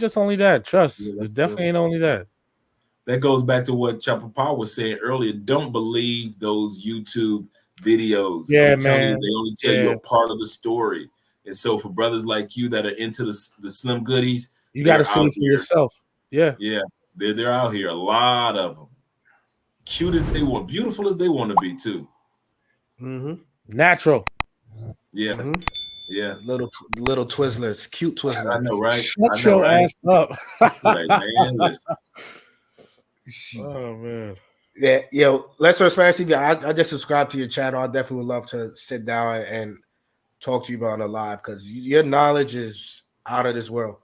just only that. Trust. Yeah, It that's definitely true. ain't only that. That goes back to what Chapapa was saying earlier. Don't believe those YouTube videos. Yeah, I'm telling you, man. they only tell you Yeah. a part of the story. And so for brothers like you that are into the slim goodies, You got to they're see out it for here. yourself. Yeah. Yeah, they're out here. A lot of them, cute as they want, beautiful as they want to be too. Natural. Yeah, yeah. Little Twizzlers, cute I Twizzlers. know, right? I Shut know, your right? ass up. Like, man, listen. Oh man. Yeah, Let's Spanish TV. I just subscribed to your channel. I definitely would love to sit down and talk to you about it live because your knowledge is out of this world.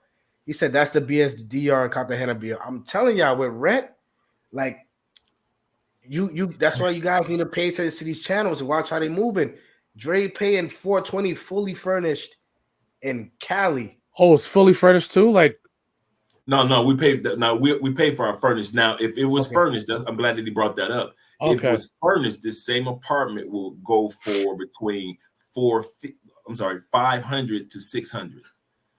He said that's the BS, the DR and Cartagena beer. I'm telling y'all, with rent, like you that's why you guys need to pay attention to these channels and watch how they moving. Dre paying 420 fully furnished in Cali. Oh, it's fully furnished too? Like No, we pay. No, we pay for our furnished. Now, if it was furnished, I'm glad that he brought that up. If it okay. was furnished, this same apartment will go for between 500 to 600.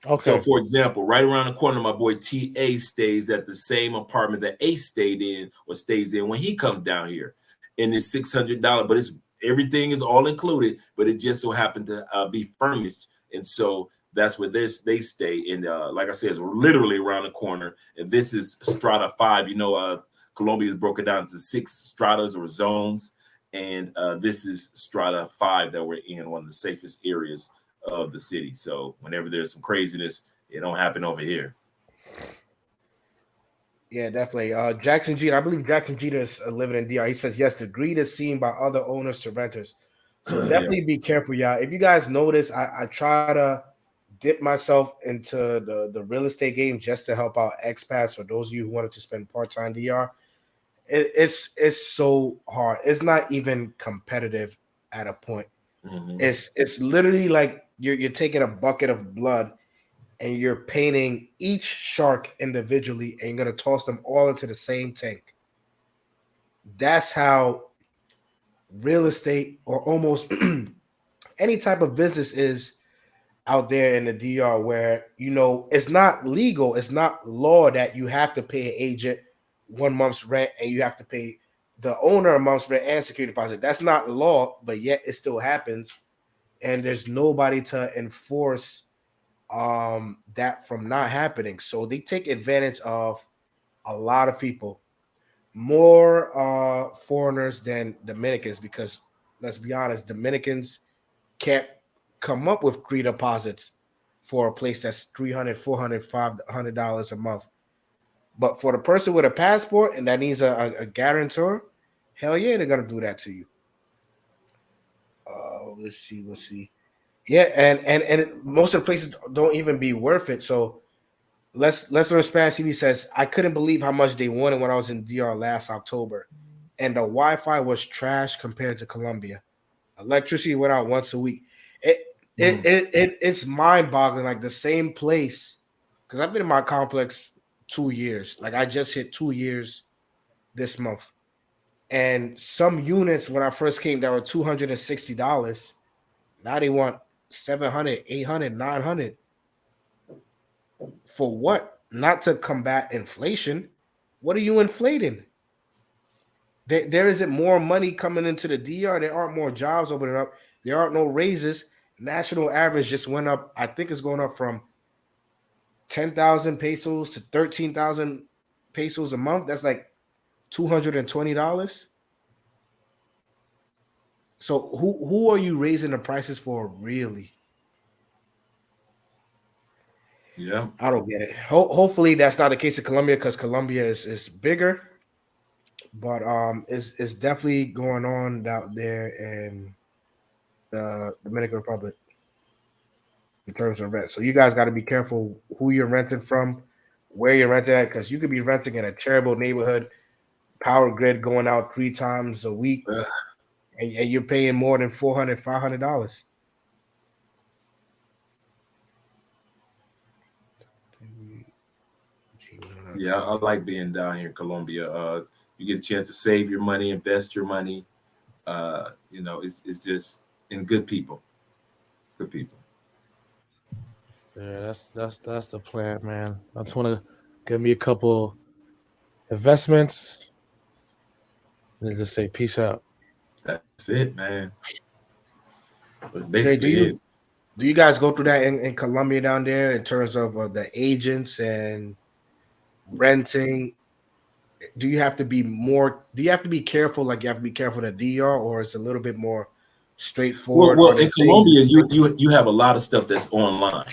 Okay. So, for example, right around the corner, my boy TA stays at the same apartment that Ace stayed in or stays in when he comes down here, and it's $600. But it's everything is all included, but it just so happened to be furnished, and so that's where they stay. And like I said, it's literally around the corner. And this is Strata 5. You know, Colombia is broken down into 6 stratas or zones, and this is Strata 5 that we're in, one of the safest areas of the city. So whenever there's some craziness, it don't happen over here. Yeah, definitely. Jackson Jeter, I believe Jackson Jeter is living in DR. He says yes, the greed is seen by other owners to renters. So definitely be careful, y'all. If you guys notice, I try to dip myself into the real estate game just to help out expats or those of you who wanted to spend part-time DR. It's so hard. It's not even competitive at a point. It's literally like you're taking a bucket of blood and you're painting each shark individually and you're going to toss them all into the same tank. That's how real estate or almost any type of business is out there in the DR, where it's not legal, it's not law that you have to pay an agent 1 month's rent and you have to pay the owner a month's rent and security deposit. That's not law, but yet it still happens, and there's nobody to enforce that from not happening. So they take advantage of a lot of people, more foreigners than Dominicans, because let's be honest, Dominicans can't come up with free deposits for a place that's $300, $400, $500 a month. But for the person with a passport and that needs a guarantor, hell yeah, they're gonna do that to you. Let's see. Yeah, and most of the places don't even be worth it. So let's learn Spanish TV says I couldn't believe how much they wanted when I was in DR last October, and the Wi-Fi was trash compared to Colombia. Electricity went out once a week. It's mind-boggling. Like the same place, because I've been in my complex 2 years. Like I just hit 2 years this month, and some units when I first came that were $260. Now they want 700, 800, 900. For what? Not to combat inflation. What are you inflating? There isn't more money coming into the DR. There aren't more jobs opening up. There aren't no raises. National average just went up. I think it's going up from 10,000 pesos to 13,000 pesos a month. That's like $220. So who are you raising the prices for, really? Yeah, I don't get it. Hopefully that's not the case in Colombia, because Colombia is bigger, but it's definitely going on out there in the Dominican Republic in terms of rent. So you guys got to be careful who you're renting from, where you're renting at, because you could be renting in a terrible neighborhood, power grid going out 3 times a week, and you're paying more than $400, $500. yeah. I like being down here in Colombia. You get a chance to save your money, invest your money. It's just in good people. Good people. Yeah, that's the plan, man. I just want to give me a couple investments and just say peace out. That's it, man. That's Jay, basically it. do you guys go through that in Colombia down there in terms of the agents and renting? Do you have to be more? Do you have to be careful? Like you have to be careful in the DR, or it's a little bit more straightforward? Well, Or in the things? Colombia, you have a lot of stuff that's online.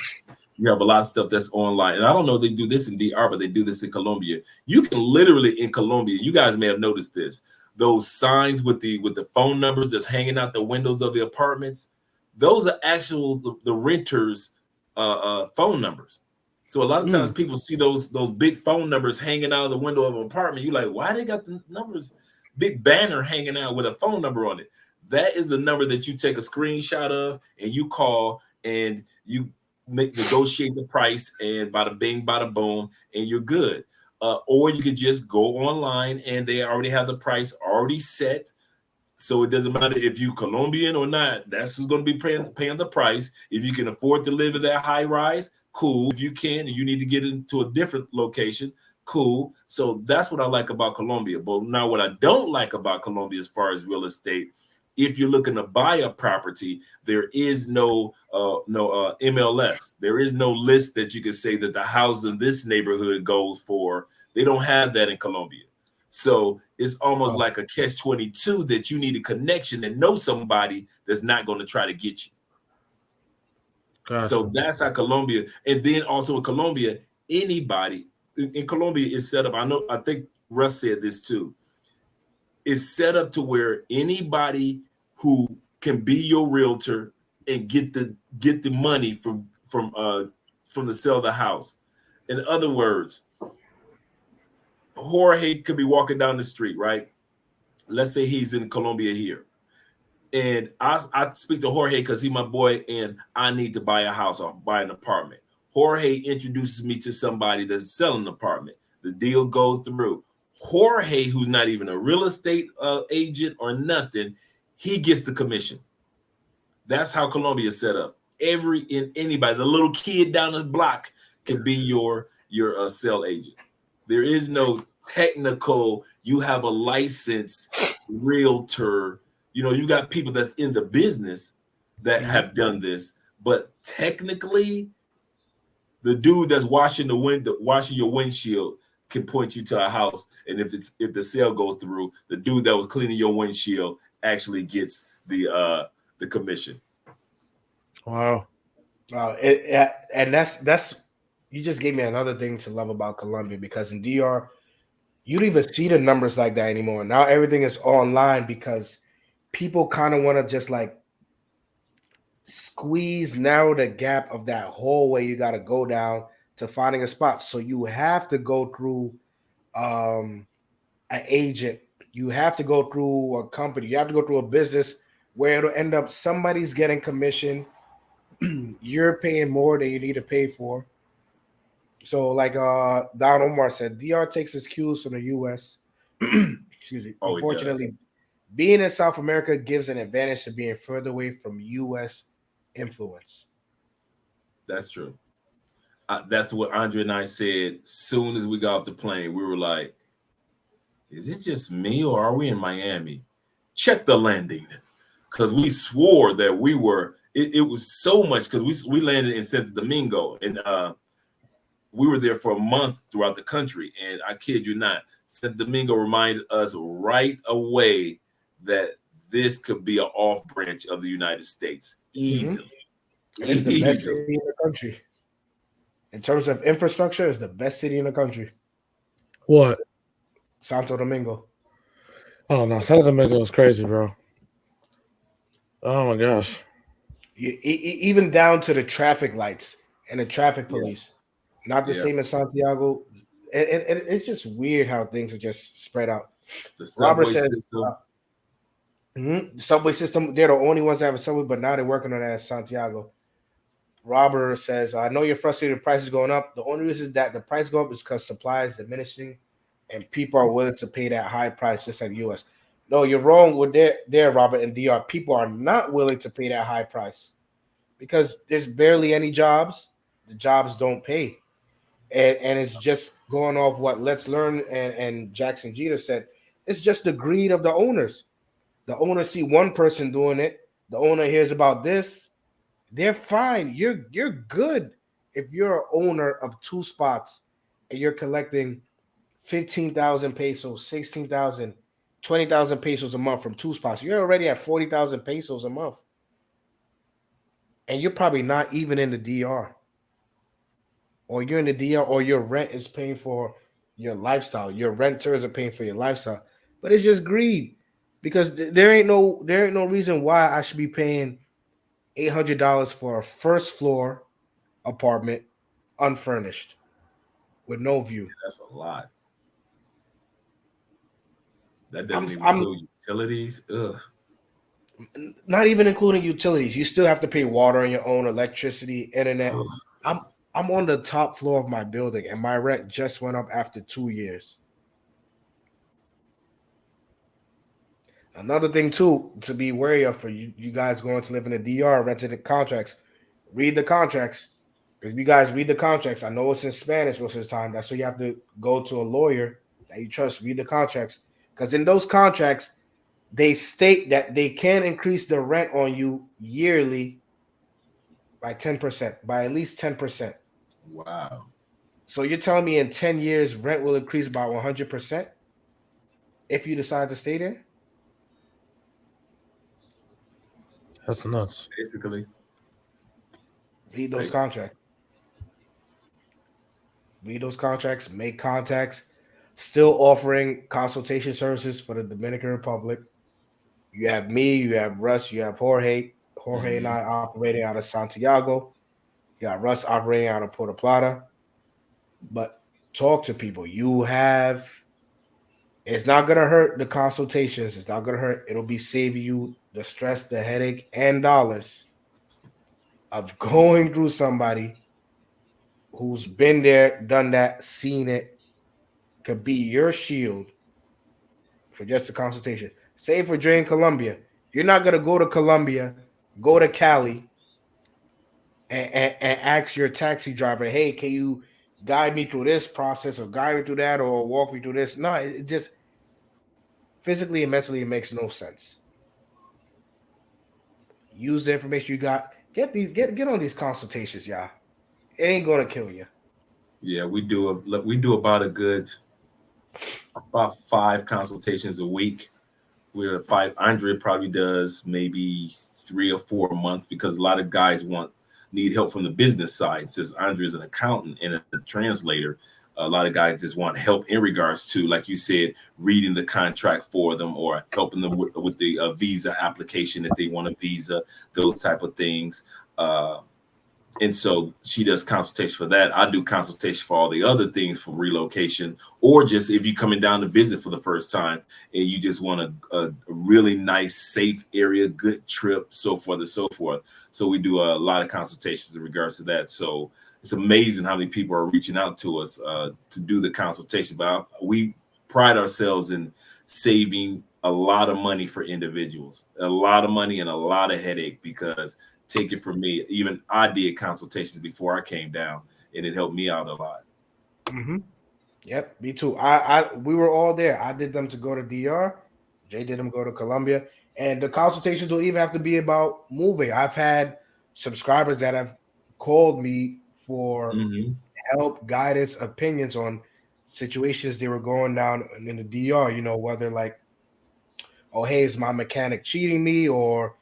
You have a lot of stuff that's online, and I don't know if they do this in DR, but they do this in Colombia. You can literally in Colombia. You guys may have noticed this. Those signs with the phone numbers that's hanging out the windows of the apartments. Those are actual the renters' phone numbers. So a lot of times people see those big phone numbers hanging out of the window of an apartment. You're like, why they got the numbers, big banner hanging out with a phone number on it? That is the number that you take a screenshot of and you call and you negotiate the price and bada bing, bada boom, and you're good. Or you could just go online and they already have the price already set. So it doesn't matter if you Colombian or not. That's who's going to be paying the price. If you can afford to live in that high rise, cool. If you can, and you need to get into a different location, cool. So that's what I like about Colombia. But now what I don't like about Colombia as far as real estate, if you're looking to buy a property, there is no MLS. There is no list that you can say that the house in this neighborhood goes for. They don't have that in Colombia. So it's almost like a catch-22 that you need a connection and know somebody that's not going to try to get you. Gotcha. So that's how Colombia, and then also in Colombia, anybody in Colombia is set up. I think Russ said this too. It's set up to where anybody who can be your realtor and get the money from the sale of the house. In other words, Jorge could be walking down the street, right? Let's say he's in Colombia here. And I speak to Jorge because he's my boy and I need to buy a house or buy an apartment. Jorge introduces me to somebody that's selling an apartment. The deal goes through. Jorge, who's not even a real estate agent or nothing, he gets the commission. That's how Colombia is set up. Anybody, the little kid down the block can be your sale agent. There is no technical, you have a license realtor. You know, you got people that's in the business that have done this, but technically, the dude that's washing your windshield can point you to a house, and if the sale goes through, the dude that was cleaning your windshield actually gets the commission. Wow. And that's you just gave me another thing to love about Colombia, because in DR, you don't even see the numbers like that anymore. Now everything is online because people kind of want to just like narrow the gap of that hallway you got to go down to finding a spot. So you have to go through an agent. You have to go through a company. You have to go through a business where it'll end up somebody's getting commission. You're paying more than you need to pay for. So like Don Omar said, DR takes its cues from the US. Excuse me. Oh, unfortunately, being in South America gives an advantage to being further away from US influence. That's true. That's what Andre and I said. Soon as we got off the plane, we were like, is it just me or are we in Miami? Check the landing. Because we swore that we were, it was so much, because we landed in Santo Domingo, and we were there for a month throughout the country. And I kid you not, Santo Domingo reminded us right away that this could be an off branch of the United States easily. It's the best city in the country. In terms of infrastructure, it's the best city in the country. What? Santo Domingo. Oh no, Santo Domingo is crazy, bro. Oh my gosh. Even down to the traffic lights and the traffic police. Not the same as Santiago. It's just weird how things are just spread out. The subway system. The subway system, they're the only ones that have a subway, but now they're working on that in Santiago. Robert says, I know you're frustrated, the price is going up. The only reason that the price go up is because supply is diminishing and people are willing to pay that high price, just like the US. No, you're wrong with there, Robert, and DR. People are not willing to pay that high price because there's barely any jobs. the jobs don't pay. And it's just going off what Let's Learn and Jackson Jeter said. It's just the greed of the owners. The owners see one person doing it. The owner hears about this. They're fine. You're good if you're an owner of 2 spots and you're collecting 15,000 pesos, 16,000, 20,000 pesos a month from 2 spots. You're already at 40,000 pesos a month. And you're probably not even in the DR. Or you're in the DR, or your rent is paying for your lifestyle. Your renters are paying for your lifestyle. But it's just greed. Because there ain't no reason why I should be paying $800 for a first floor apartment unfurnished with no view. That's a lot. That doesn't even include utilities. Ugh. Not even including utilities. You still have to pay water on your own, electricity, internet. Ugh. I'm on the top floor of my building, and my rent just went up after 2 years. Another thing too to be wary of for you guys going to live in the DR, renting the contracts. Read the contracts. Because if you guys read the contracts, I know it's in Spanish most of the time. That's why you have to go to a lawyer that you trust. Read the contracts. Because in those contracts, they state that they can increase the rent on you yearly by 10%, by at least 10%. Wow. So you're telling me in 10 years, rent will increase by 100% if you decide to stay there? That's nuts. Basically. Read those contracts. Read those contracts. Make contacts. Still offering consultation services for the Dominican Republic. You have me. You have Russ. You have Jorge. Jorge and I operating out of Santiago. You got Russ operating out of Puerto Plata. But talk to people. It's not going to hurt the consultations. It's not going to hurt. It'll be saving you the stress, the headache, and dollars of going through somebody who's been there, done that, seen it, could be your shield for just a consultation. Same for Dre in Colombia. You're not going to go to Colombia, go to Cali, and ask your taxi driver, hey, can you guide me through this process or guide me through that or walk me through this? No, it just physically and mentally, it makes no sense. Use the information you got. Get on these consultations, y'all. It ain't gonna kill you. Yeah, we do about 5 consultations a week. We're 500 probably does maybe 3 or 4 months because a lot of guys need help from the business side. Since Andre is an accountant and a translator, a lot of guys just want help in regards to, like you said, reading the contract for them or helping them with the visa application if they want a visa, those type of things. And so she does consultation for that. I do consultation for all the other things for relocation, or just if you're coming down to visit for the first time and you just want a really nice, safe area, good trip, so forth and so forth. So we do a lot of consultations in regards to that. So it's amazing how many people are reaching out to us to do the consultation. But we pride ourselves in saving a lot of money for individuals, a lot of money and a lot of headache, because take it from me, even I did consultations before I came down, and it helped me out a lot. Mm-hmm. Yep, me too. We were all there. I did them to go to DR. Jay did them go to Colombia, and the consultations don't even have to be about moving. I've had subscribers that have called me for help, guidance, opinions on situations they were going down in the DR. You know, whether like, oh, hey, is my mechanic cheating me, or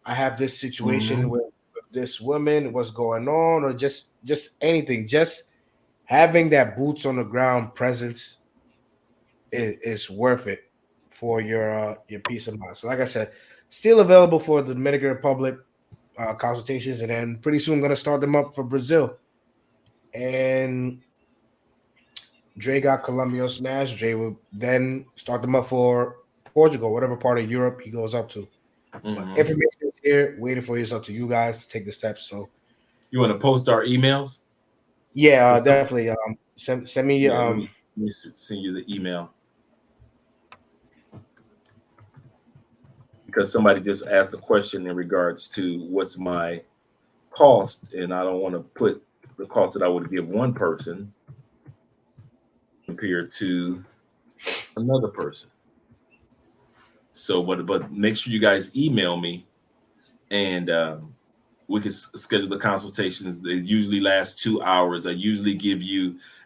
I have this situation with this woman, what's going on, or just anything. Just having that boots on the ground presence is worth it for your peace of mind. So, like I said, still available for the Dominican Republic consultations, and then pretty soon I'm gonna start them up for Brazil. And Dre got Colombia smash. Dre will then start them up for Portugal, whatever part of Europe he goes up to. But information is here, waiting for you. It's up to you guys to take the steps. So, you want to post our emails? Yeah, definitely. Send me. Yeah, let me send you the email, because somebody just asked a question in regards to what's my cost, and I don't want to put the cost that I would give one person compared to another person. So, but make sure you guys email me, and we can schedule the consultations. They usually last 2 hours. I usually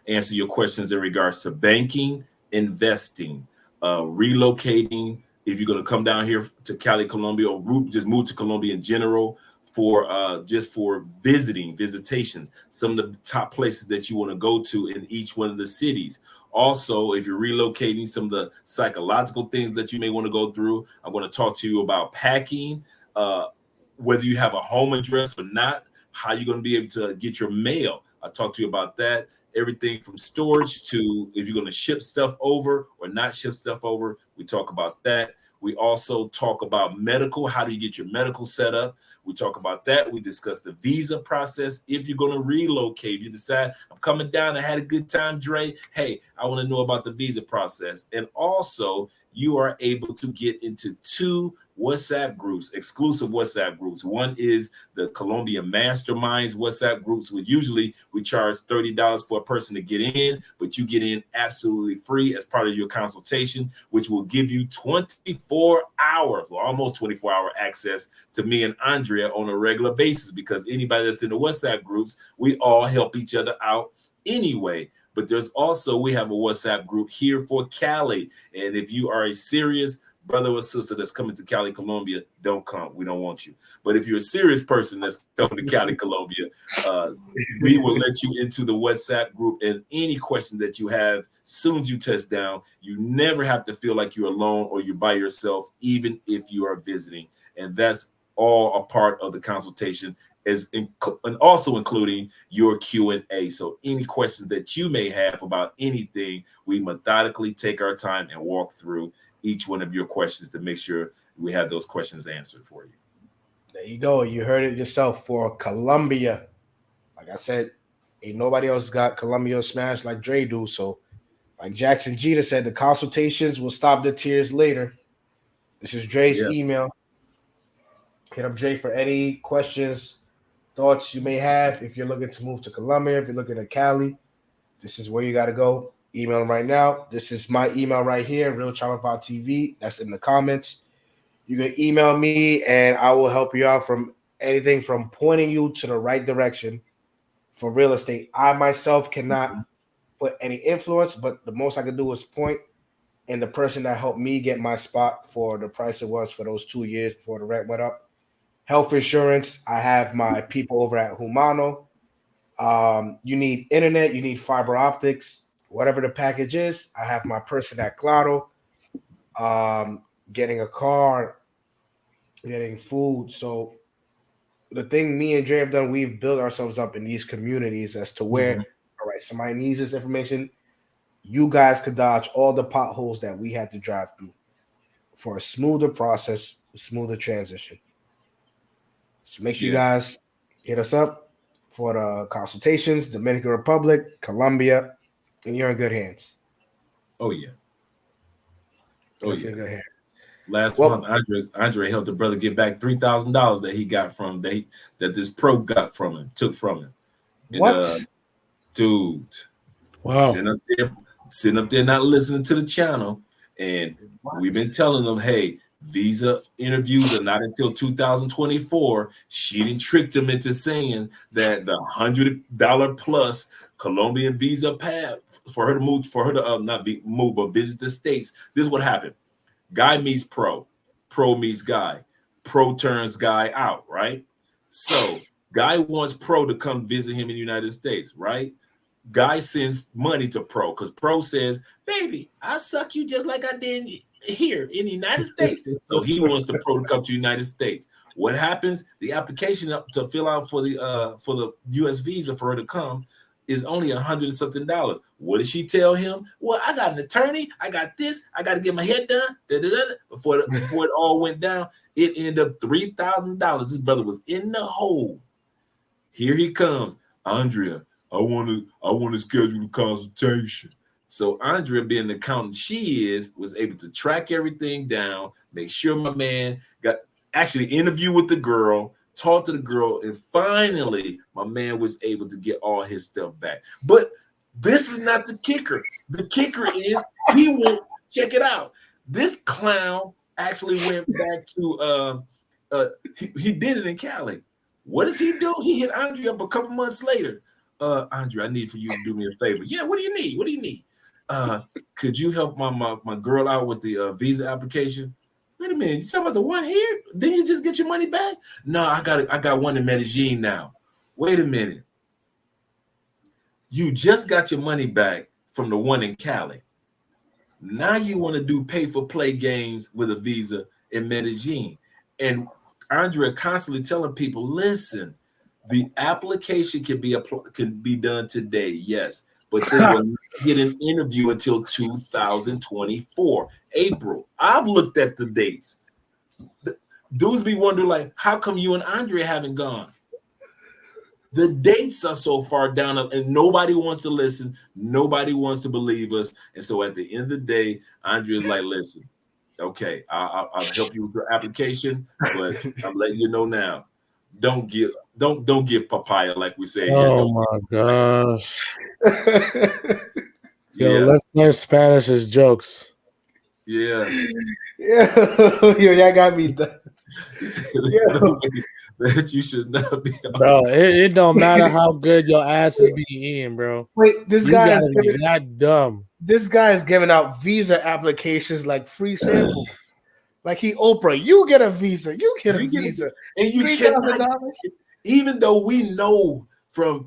answer your questions in regards to banking, investing, relocating. If you're going to come down here to Cali, Colombia, or just move to Colombia in general for just for visitations, some of the top places that you want to go to in each one of the cities. Also, if you're relocating, some of the psychological things that you may want to go through. I'm going to talk to you about packing, whether you have a home address or not, how you're going to be able to get your mail. I'll talk to you about that. Everything from storage to if you're going to ship stuff over or not ship stuff over. We talk about that. We also talk about medical. How do you get your medical set up? We talk about that. We discuss the visa process. If you're going to relocate, you decide, I'm coming down, I had a good time, Dre. Hey, I want to know about the visa process. And also, you are able to get into 2 WhatsApp groups, exclusive WhatsApp groups. One is the Colombia Masterminds WhatsApp groups, which usually we charge $30 for a person to get in, but you get in absolutely free as part of your consultation, which will give you 24 hours, or almost 24-hour access to me and Andrea on a regular basis, because anybody that's in the WhatsApp groups, we all help each other out anyway. But there's also, we have a WhatsApp group here for Cali. And if you are a serious brother or sister that's coming to Cali, Colombia, don't come. We don't want you. But if you're a serious person that's coming to Cali, Colombia, we will let you into the WhatsApp group. And any question that you have, soon as you touch down, you never have to feel like you're alone or you're by yourself, even if you are visiting. And that's all a part of the consultation, and also including your Q&A. So any questions that you may have about anything, we methodically take our time and walk through each one of your questions to make sure we have those questions answered for you. There you go. You heard it yourself. For Colombia, like I said, ain't nobody else got Colombia smashed like Dre do. So like Jackson Jeter said, the consultations will stop the tears later. This is Dre's email. Hit up Dre for any questions, thoughts you may have. If you're looking to move to Colombia, if you're looking at Cali, this is where you got to go. Email them right now. This is my email right here, realchapapatv. That's in the comments. You can email me and I will help you out from anything from pointing you to the right direction for real estate. I myself cannot put any influence, but the most I can do is point. And the person that helped me get my spot for the price it was for those 2 years before the rent went up. Health insurance, I have my people over at Humano. You need internet, you need fiber optics, whatever the package is. I have my person at Claro. Getting a car, getting food. So the thing me and Dre have done, we've built ourselves up in these communities as to where, all right, somebody needs this information. You guys could dodge all the potholes that we had to drive through for a smoother process, a smoother transition. So make sure you guys hit us up for the consultations, Dominican Republic, Colombia, and you're in good hands. Oh, yeah. Oh, yeah. Good hands. Last month, Andre helped the brother get back $3,000 that he got from that this pro got from him, took from him. And, what? Dude. Wow. Sitting up there not listening to the channel. And we've been telling them, hey, visa interviews are not until 2024. She didn't trick him into saying that the $100 plus Colombian visa path for her to move, but visit the States. This is what happened. Guy meets pro meets guy, pro turns guy out, right? So guy wants pro to come visit him in the United States, right? Guy sends money to pro because pro says, baby, I suck you just like I did here in the United States. So he wants the pro to come to the United States. What happens? The application up to fill out for the U.S. visa for her to come is only $100 something. What did she tell him? Well, I got an attorney. I got this. I got to get my head done. Before it all went down, it ended up $3,000. This brother was in the hole. Here he comes, Andrea. I want to schedule a consultation. So Andrea, being the accountant she is, was able to track everything down, make sure my man got actually interview with the girl, talked to the girl, and finally my man was able to get all his stuff back. But this is not the kicker. The kicker is he went, check it out. This clown actually went back to he did it in Cali. What does he do? He hit Andre up a couple months later. Andre, I need for you to do me a favor. Yeah, what do you need? What do you need? Could you help my girl out with the visa application? Wait a minute, you talking about the one here? Then you just get your money back? No, I got one in Medellin now. Wait a minute. You just got your money back from the one in Cali. Now you want to do pay for play games with a visa in Medellin. And Andrea constantly telling people, listen, the application can be done today, yes, but they will not get an interview until 2024, April. I've looked at the dates. Dudes be wondering, like, how come you and Andrea haven't gone? The dates are so far down, and nobody wants to listen. Nobody wants to believe us. And so at the end of the day, Andrea's like, listen, okay, I'll help you with your application, but I'm letting you know now. Don't give papaya, like we say. Oh my gosh. Yo, Yeah. let's learn Spanish as jokes. Yeah. Yo, y'all got me done. That you should not be. Bro, it don't matter how good your ass is being eaten, bro. Wait, this You guy gotta be that dumb. This guy is giving out visa applications like free samples. Like he Oprah, you get a visa, you get a visa, and you cannot, even though we know from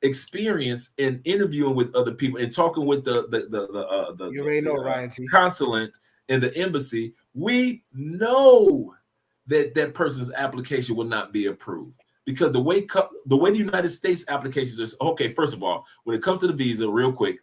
experience in interviewing with other people and talking with the you already know Ryan T. consulate in the embassy, we know that person's application will not be approved because the way the United States applications is okay. First of all, when it comes to the visa, real quick,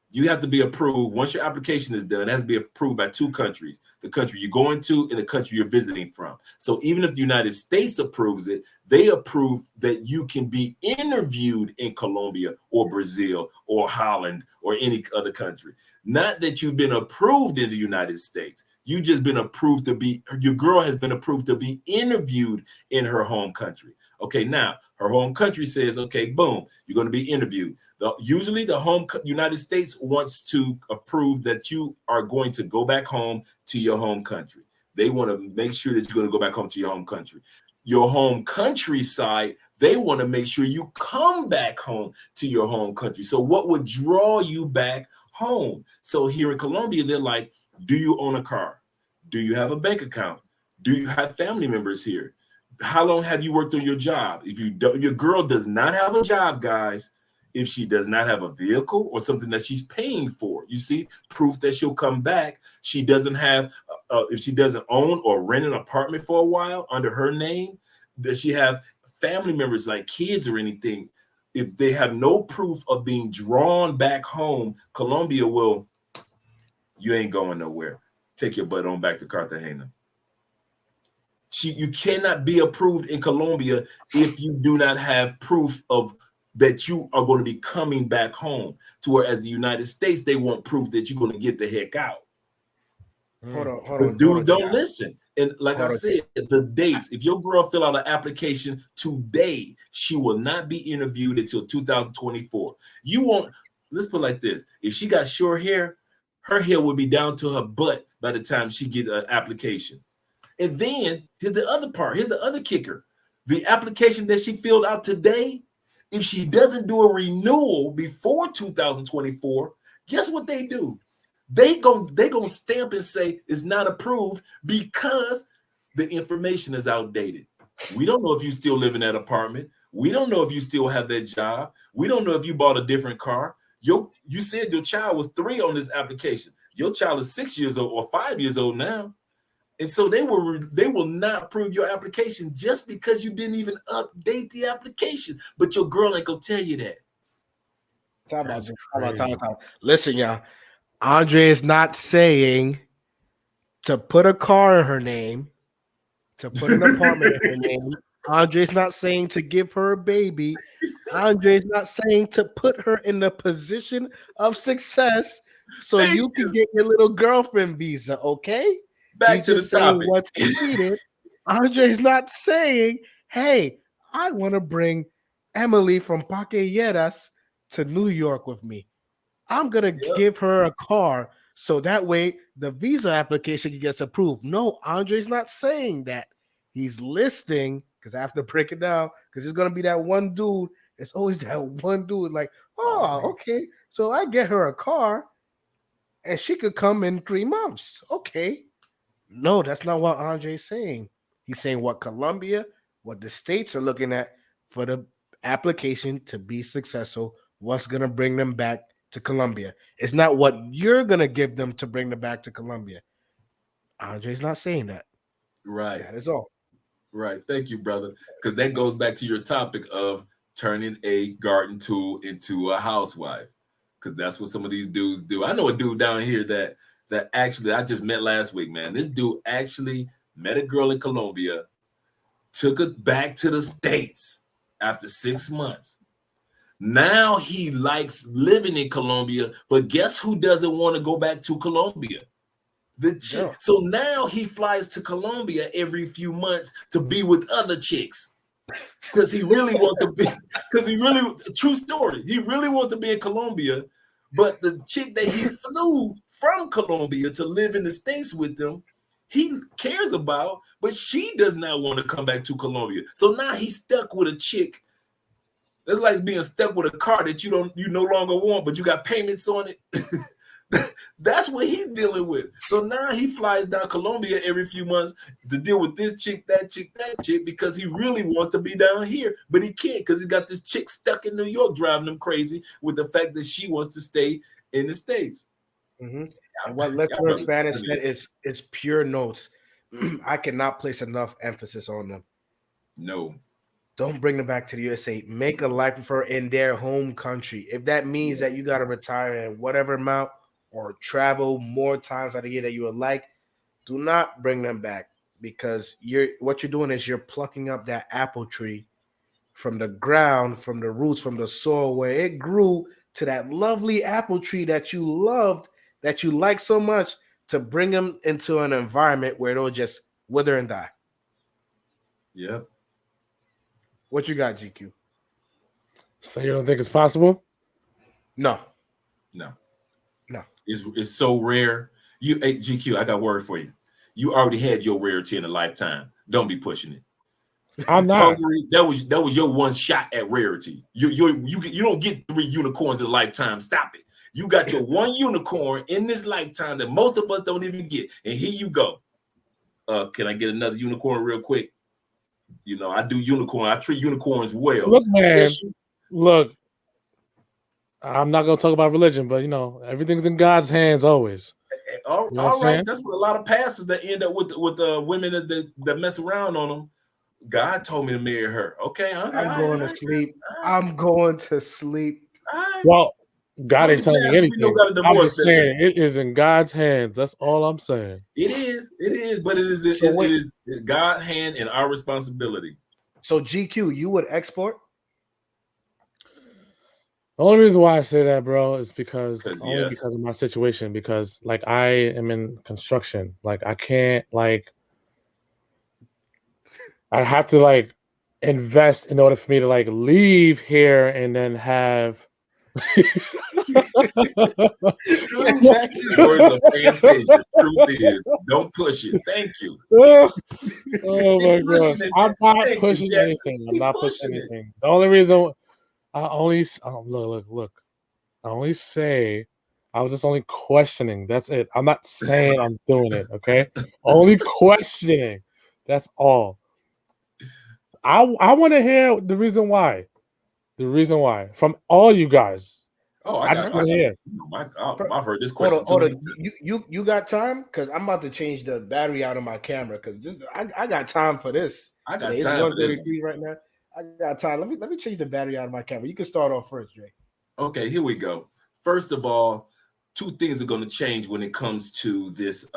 you have to be approved. Once your application is done, it has to be approved by two countries, the country you're going to and the country you're visiting from. So even if the United States approves it, they approve that you can be interviewed in Colombia or Brazil or Holland or any other country. Not that you've been approved in the United States. You just been approved to be, your girl has been approved to be interviewed in her home country. Okay, now her home country says, okay, boom, you're going to be interviewed. Usually the United States wants to approve that you are going to go back home to your home country. They want to make sure that you're going to go back home to your home country. Your home country side, they want to make sure you come back home to your home country. So what would draw you back home? So here in Colombia, they're like, do you own a car? Do you have a bank account? Do you have family members here? How long have you worked on your job? If your girl does not have a job, guys, if she does not have a vehicle or something that she's paying for, you see, proof that she'll come back. She doesn't have, if she doesn't own or rent an apartment for a while under her name, does she have family members like kids or anything? If they have no proof of being drawn back home, Colombia will, you ain't going nowhere. Take your butt on back to Cartagena. You cannot be approved in Colombia if you do not have proof of that you are going to be coming back home. To whereas the United States, they want proof that you're going to get the heck out. Hold on. Dudes don't listen. And like I said, the dates, if your girl fill out an application today, she will not be interviewed until 2024. You won't, let's put it like this. If she got short hair, her hair will be down to her butt by the time she get an application. And then here's the other part. Here's the other kicker. The application that she filled out today, if she doesn't do a renewal before 2024, guess what they do? They gonna stamp and say it's not approved because the information is outdated. We don't know if you still live in that apartment. We don't know if you still have that job. We don't know if you bought a different car. You said your child was 3 on this application. Your child is 6 years old or 5 years old now. And so they will not approve your application just because you didn't even update the application. But your girl ain't gonna tell you that. Time. Listen, y'all. Andre is not saying to put a car in her name, to put an apartment in her name. Andre's not saying to give her a baby. Andre's not saying to put her in the position of success so you can get your little girlfriend visa, okay? Back to the topic. What's needed. Andre's not saying hey, I want to bring Emily from Paqueyeras to New York with me. I'm going to give her a car so that way the visa application gets approved. No, Andre's not saying that. He's listing, because I have to break it down, because there's going to be that one dude. It's always that one dude like, oh, okay. So I get her a car and she could come in 3 months. Okay. No, that's not what Andre's saying. He's saying what Colombia, what the states are looking at for the application to be successful, what's going to bring them back to Colombia. It's not what you're going to give them to bring them back to Colombia. Andre's not saying that. Right. That is all. Right. Thank you, brother. Because that goes back to your topic of turning a garden tool into a housewife. Because that's what some of these dudes do. I know a dude down here that actually I just met last week, man. This dude actually met a girl in Colombia, took her back to the States after 6 months. Now he likes living in Colombia, but guess who doesn't want to go back to Colombia? The chick. Yeah. So now he flies to Colombia every few months to be with other chicks because he really wants to be. Because he really, true story, he really wants to be in Colombia, but the chick that he flew from Colombia to live in the States with them, he cares about, but she does not want to come back to Colombia. So now he's stuck with a chick. It's like being stuck with a car that you no longer want, but you got payments on it. That's what he's dealing with. So now he flies down Colombia every few months to deal with this chick, that chick, because he really wants to be down here, but he can't because he got this chick stuck in New York driving him crazy with the fact that she wants to stay in the States. Mm-hmm. And what Let's Learn Spanish said is pure notes. I cannot place enough emphasis on them. No. Don't bring them back to the USA. Make a life of her in their home country. If that means that you got to retire at whatever amount or travel more times out of the year that you would like, do not bring them back, because what you're doing is you're plucking up that apple tree from the ground, from the roots, from the soil where it grew to that lovely apple tree that you loved, that you like so much, to bring them into an environment where it'll just wither and die. Yep. What you got, GQ? So you don't think it's possible? No. It's so rare. Hey, GQ, I got word for you. You already had your rarity in a lifetime. Don't be pushing it. I'm not. That was your one shot at rarity. You don't get 3 unicorns in a lifetime. Stop it. You got your one unicorn in this lifetime that most of us don't even get. And here you go. Can I get another unicorn real quick? You know, I do unicorn. I treat unicorns well. Look, man. Look, I'm not gonna talk about religion, but you know, everything's in God's hands always. All right, that's what a lot of pastors that end up with women that mess around on them. God told me to marry her. Okay, I'm going to sleep. I'm going to sleep. Well, God ain't telling me anything. I'm just saying it is in God's hands. That's all I'm saying. It is, but it is God's hand and our responsibility. So GQ, you would export? The only reason why I say that, bro, is because of my situation. Because like I am in construction, like I can't I have to invest in order for me to leave here and then have. Words of fantasia. Truth is, don't push it. Thank you. Oh my gosh, I'm not pushing anything. I'm not pushing anything. The only reason look. I only say I was just only questioning. That's it. I'm not saying I'm doing it. Okay, only questioning. That's all. I want to hear the reason why. The reason why from all you guys. Oh, I just want to hear. I've heard this question. You got time? Because I'm about to change the battery out of my camera. Because I got time for this. I got It's time 1:33 right now. I got time. Let me change the battery out of my camera. You can start off first, Jay. Okay, here we go. First of all, 2 things are going to change when it comes to this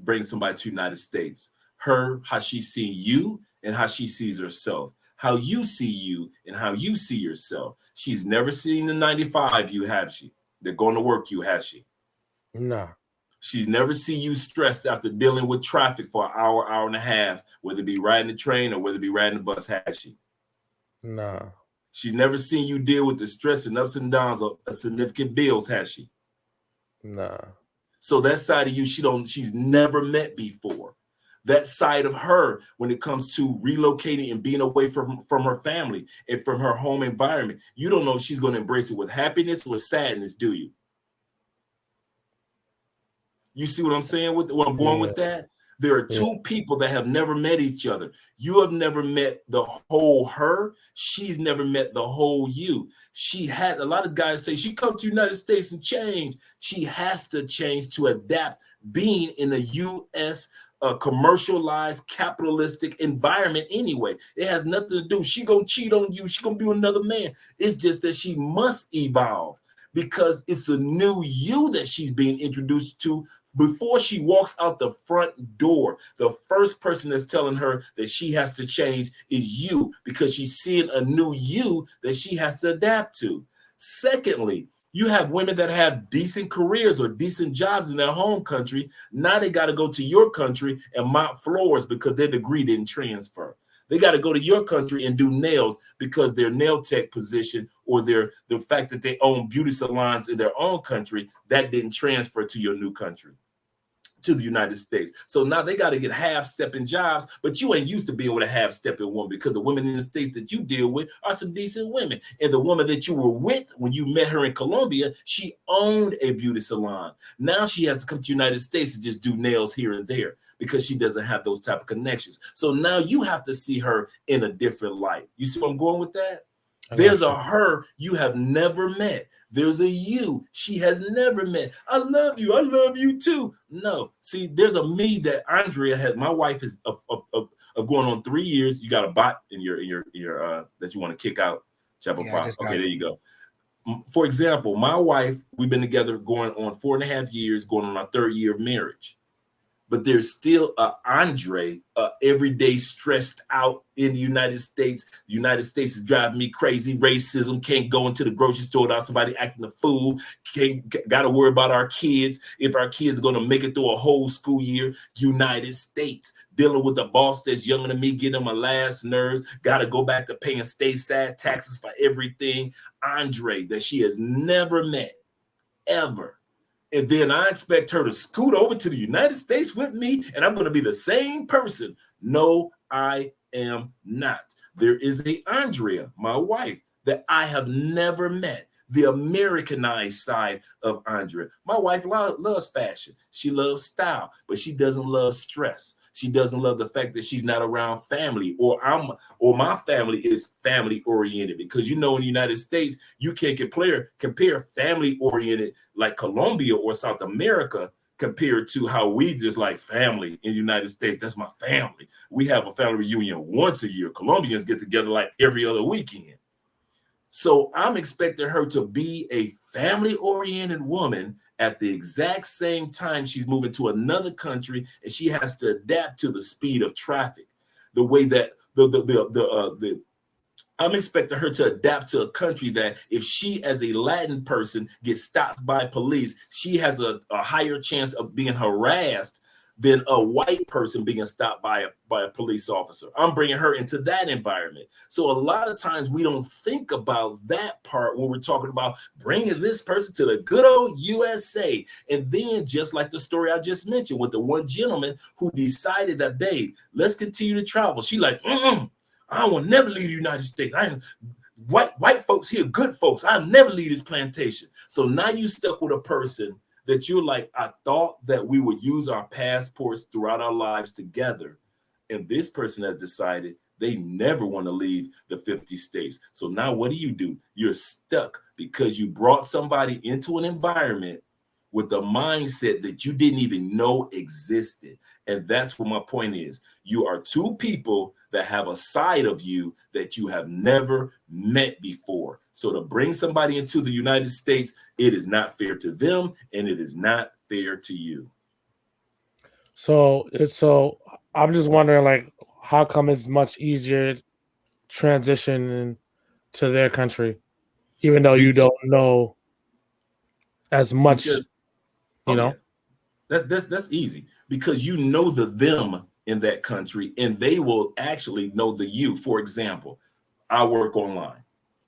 bring somebody to the United States. How she sees you and how she sees herself. How you see you and how you see yourself. She's never seen the 95 you, have she? They're going to work you, has she? Nah. She's never seen you stressed after dealing with traffic for an hour, hour and a half, whether it be riding the train or whether it be riding the bus, has she? Nah. She's never seen you deal with the stress and ups and downs of significant bills, has she? Nah. So that side of you, she's never met before. That side of her, when it comes to relocating and being away from her family and from her home environment, you don't know if she's going to embrace it with happiness or sadness, do you? You see what I'm saying? With where I'm going with that? There are two people that have never met each other. You have never met the whole her. She's never met the whole you. She had, a lot of guys say she come to the United States and change. She has to change to adapt being in a U.S. Commercialized capitalistic environment anyway. It has nothing to do. She gonna cheat on you. She gonna be with another man. It's just that she must evolve because it's a new you that she's being introduced to. Before she walks out the front door, the first person that's telling her that she has to change is you, because she's seeing a new you that she has to adapt to. Secondly, you have women that have decent careers or decent jobs in their home country. Now they got to go to your country and mop floors because their degree didn't transfer. They got to go to your country and do nails because their nail tech position or the fact that they own beauty salons in their own country, that didn't transfer to your new country, to the United States. So now they got to get half-stepping jobs, but you ain't used to being with a half-stepping woman because the women in the States that you deal with are some decent women. And the woman that you were with when you met her in Colombia, she owned a beauty salon. Now she has to come to the United States and just do nails here and there because she doesn't have those type of connections. So now you have to see her in a different light. You see where I'm going with that? There's a her you have never met. There's a you she has never met. I love you. I love you too. No, see, there's a me that Andrea has. My wife is of going on 3 years. You got a bot in your that you want to kick out. Chapapa. Okay, there you go. For example, my wife, we've been together going on 4.5 years, going on our 3rd year of marriage. But there's still Andre, every day stressed out in the United States. The United States is driving me crazy. Racism, can't go into the grocery store without somebody acting a fool. Got to worry about our kids. If our kids are going to make it through a whole school year, United States. Dealing with a boss that's younger than me, getting on my last nerves. Got to go back to paying stateside taxes for everything. Andre, that she has never met, ever. And then I expect her to scoot over to the United States with me, and I'm going to be the same person. No, I am not. There is a Andrea, my wife, that I have never met. The Americanized side of Andrea. My wife loves fashion. She loves style, but she doesn't love stress. She doesn't love the fact that she's not around family, or my family is family oriented, because in the United States you can't compare family oriented like Colombia or South America compared to how we just like family in the United States. That's my family. We have a family reunion once a year. Colombians get together like every other weekend. So I'm expecting her to be a family oriented woman at the exact same time she's moving to another country, and she has to adapt to the speed of traffic, the way that I'm expecting her to adapt to a country that if she, as a Latin person, gets stopped by police, she has a higher chance of being harassed than a white person being stopped by a police officer. I'm bringing her into that environment. So a lot of times we don't think about that part when we're talking about bringing this person to the good old USA. And then, just like the story I just mentioned with the one gentleman who decided that, babe, let's continue to travel. She like, I will never leave the United States. White folks here, good folks. I'll never leave this plantation. So now you stuck with a person that you're like, I thought that we would use our passports throughout our lives together. And this person has decided they never want to leave the 50 states. So now what do? You're stuck because you brought somebody into an environment with a mindset that you didn't even know existed. And that's what my point is. You are two people that have a side of you that you have never met before. So to bring somebody into the United States, it is not fair to them, and it is not fair to you. So I'm just wondering, like, how come it's much easier transitioning to their country, even though you don't know as much, because, you know? Yeah. That's easy because you know the them in that country, and they will actually know the you. For example, I work online.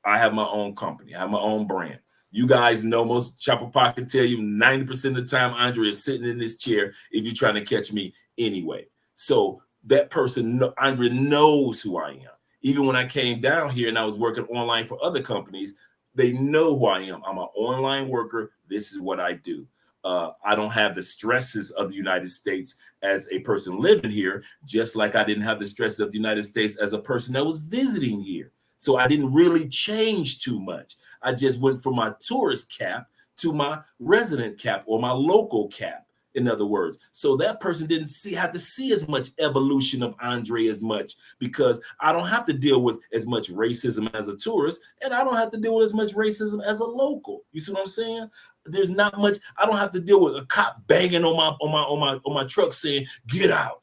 I have my own company. I have my own brand. You guys know most Chapapa can tell you 90% of the time Andre is sitting in this chair if you're trying to catch me anyway. So that person, Andre, knows who I am. Even when I came down here and I was working online for other companies, they know who I am. I'm an online worker. This is what I do. I don't have the stresses of the United States as a person living here, just like I didn't have the stress of the United States as a person that was visiting here. So I didn't really change too much. I just went from my tourist cap to my resident cap or my local cap, in other words. So that person didn't have to see as much evolution of Andre as much, because I don't have to deal with as much racism as a tourist, and I don't have to deal with as much racism as a local. You see what I'm saying? There's not much. I don't have to deal with a cop banging on my truck saying, "Get out."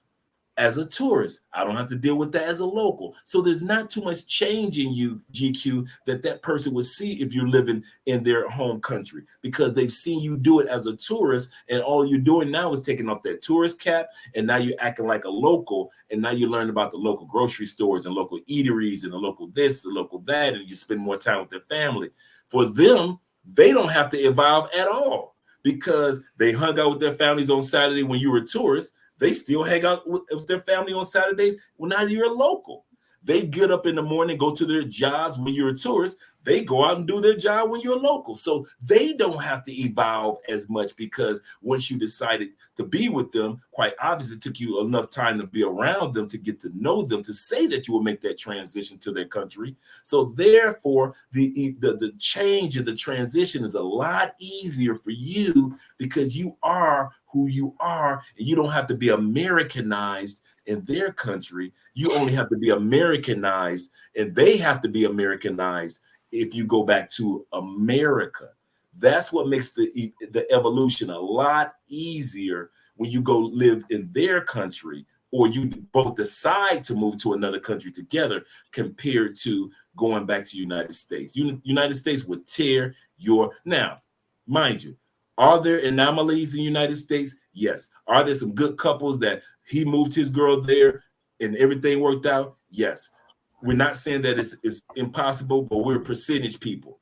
As a tourist, I don't have to deal with that as a local. So there's not too much change in you, GQ, that person would see if you're living in their home country, because they've seen you do it as a tourist, and all you're doing now is taking off that tourist cap, and now you're acting like a local, and now you learn about the local grocery stores and local eateries and the local this, the local that, and you spend more time with their family. For them, they don't have to evolve at all because they hung out with their families on Saturday when you were a tourist. They still hang out with their family on Saturdays. Well, now you're a local. They get up in the morning, go to their jobs when you're a tourist. They go out and do their job when you're a local. So they don't have to evolve as much, because once you decided to be with them, quite obviously it took you enough time to be around them to get to know them, to say that you will make that transition to their country. So therefore, the change and the transition is a lot easier for you, because you are who you are, and you don't have to be Americanized in their country. You only have to be Americanized, and they have to be Americanized if you go back to America. That's what makes the evolution a lot easier when you go live in their country, or you both decide to move to another country together, compared to going back to United States. United States would tear your... Now, mind you, are there anomalies in the United States? Yes. Are there some good couples that he moved his girl there and everything worked out? Yes. We're not saying that it's impossible, but we're percentage people.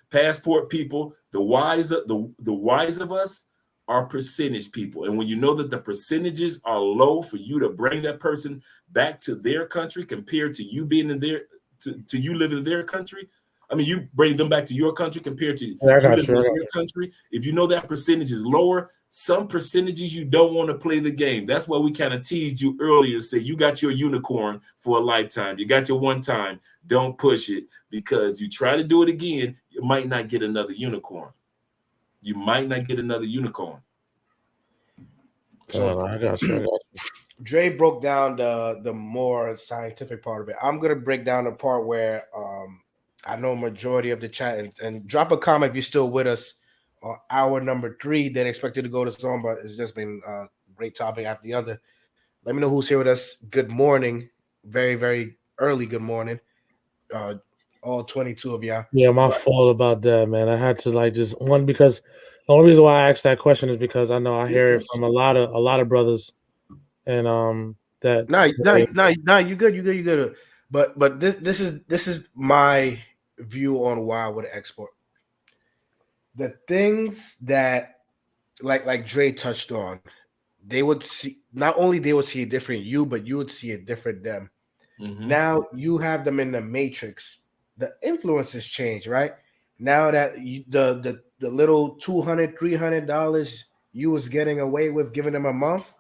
Passport people, the wise of us are percentage people. And when you know that the percentages are low for you to bring that person back to their country compared to you being in their, to you living in their country, I mean, you bring them back to your country compared to you living in your country. If you know that percentage is lower, some percentages you don't want to play the game. That's why we kind of teased you earlier and say you got your unicorn for a lifetime. You got your one time. Don't push it, because you try to do it again, you might not get another unicorn. You might not get another unicorn. So I got you. Dre broke down the more scientific part of it. I'm gonna break down the part where I know majority of the chat, and drop a comment if you're still with us. Hour number 3, didn't expect it to go this long, but it's just been a great topic after the other. Let me know who's here with us. Good morning, very very early. Good morning, all 22 of y'all. Yeah, my fault about that, man. I had to just because the only reason why I asked that question is because I know I hear it from a lot of brothers, and that. No, you good. But this is my view on why I would export. The things that like Dre touched on, they would see, not only they would see a different you, but you would see a different them. Mm-hmm. Now you have them in the matrix. The influences change, right? Now that the little $200-$300 you was getting away with giving them a month,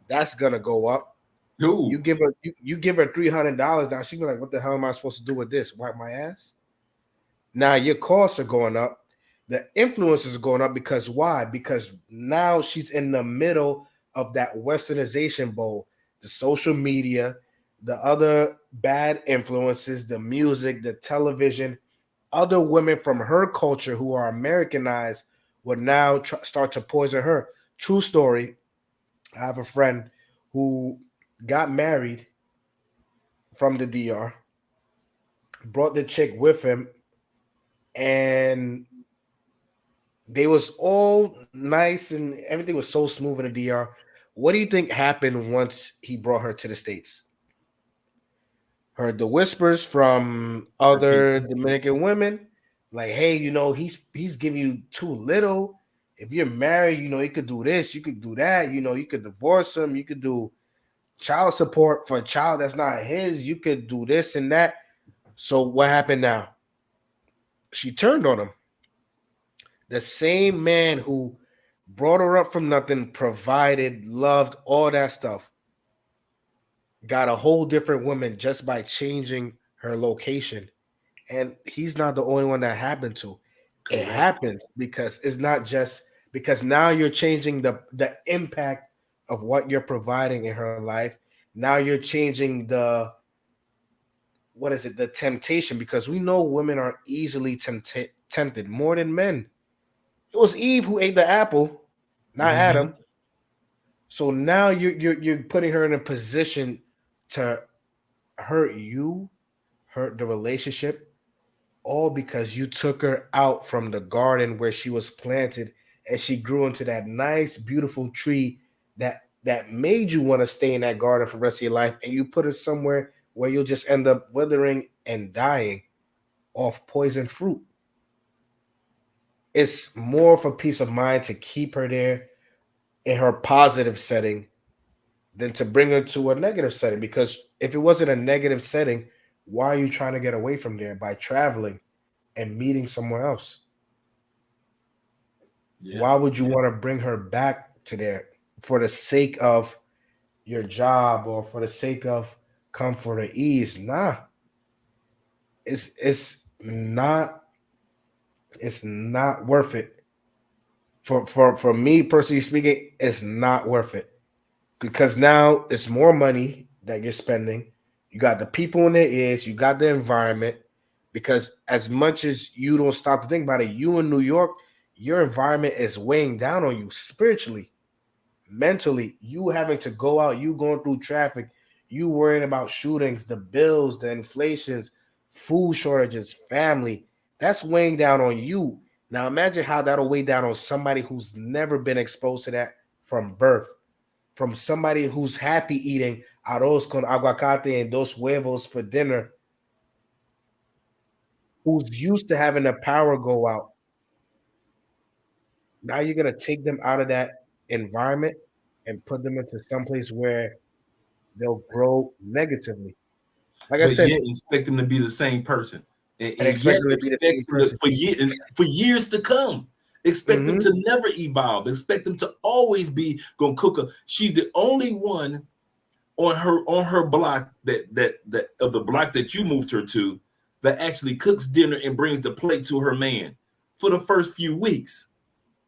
that's gonna go up. Ooh. You give her $300 now, she be like, what the hell am I supposed to do with this? Wipe my ass? Now your costs are going up. The influences are going up because why? Because now she's in the middle of that westernization bowl, the social media, the other bad influences, the music, the television. Other women from her culture who are Americanized would now start to poison her. True story. I have a friend who got married from the DR, brought the chick with him, and They was all nice and everything was so smooth in the DR. What do you think happened once he brought her to the States? Heard the whispers from Repeat. other Dominican women, like, hey, he's giving you too little. If you're married, you could do this, you could do that, you could divorce him, you could do child support for a child that's not his, you could do this and that. So what happened now? She turned on him. The same man who brought her up from nothing, provided, loved, all that stuff, got a whole different woman just by changing her location. And he's not the only one that happened to. It Correct. happens because it's not just because now you're changing the impact of what you're providing in her life. Now you're changing the what is it, the temptation, because we know women are easily tempted more than men. It was Eve who ate the apple, not Mm-hmm. Adam. So now you're putting her in a position to hurt you, hurt the relationship, all because you took her out from the garden where she was planted and she grew into that nice, beautiful tree that made you want to stay in that garden for the rest of your life, and you put her somewhere where you'll just end up withering and dying off poison fruit. It's more of a peace of mind to keep her there in her positive setting than to bring her to a negative setting. Because if it wasn't a negative setting, why are you trying to get away from there by traveling and meeting somewhere else? Yeah. Why would you Yeah. want to bring her back to there for the sake of your job or for the sake of comfort or ease? Nah, it's not worth it. For me personally speaking, it's not worth it. Because now it's more money that you're spending. You got the people in their ears, you got the environment. Because as much as you don't stop to think about it, you in New York, your environment is weighing down on you spiritually, mentally. You having to go out, you going through traffic, you worrying about shootings, the bills, the inflations, food shortages, family. That's weighing down on you. Now imagine how that'll weigh down on somebody who's never been exposed to that from birth, from somebody who's happy eating arroz con aguacate and dos huevos for dinner, who's used to having the power go out. Now you're gonna take them out of that environment and put them into someplace where they'll grow negatively. Like I But said, yet expect them to be the same person, and and expect yet them to be the expect same them to, person. for years to come. Expect them Hmm. to never evolve. Expect them to always be gonna cook. She's the only one on her block that of the block that you moved her to that actually cooks dinner and brings the plate to her man for the first few weeks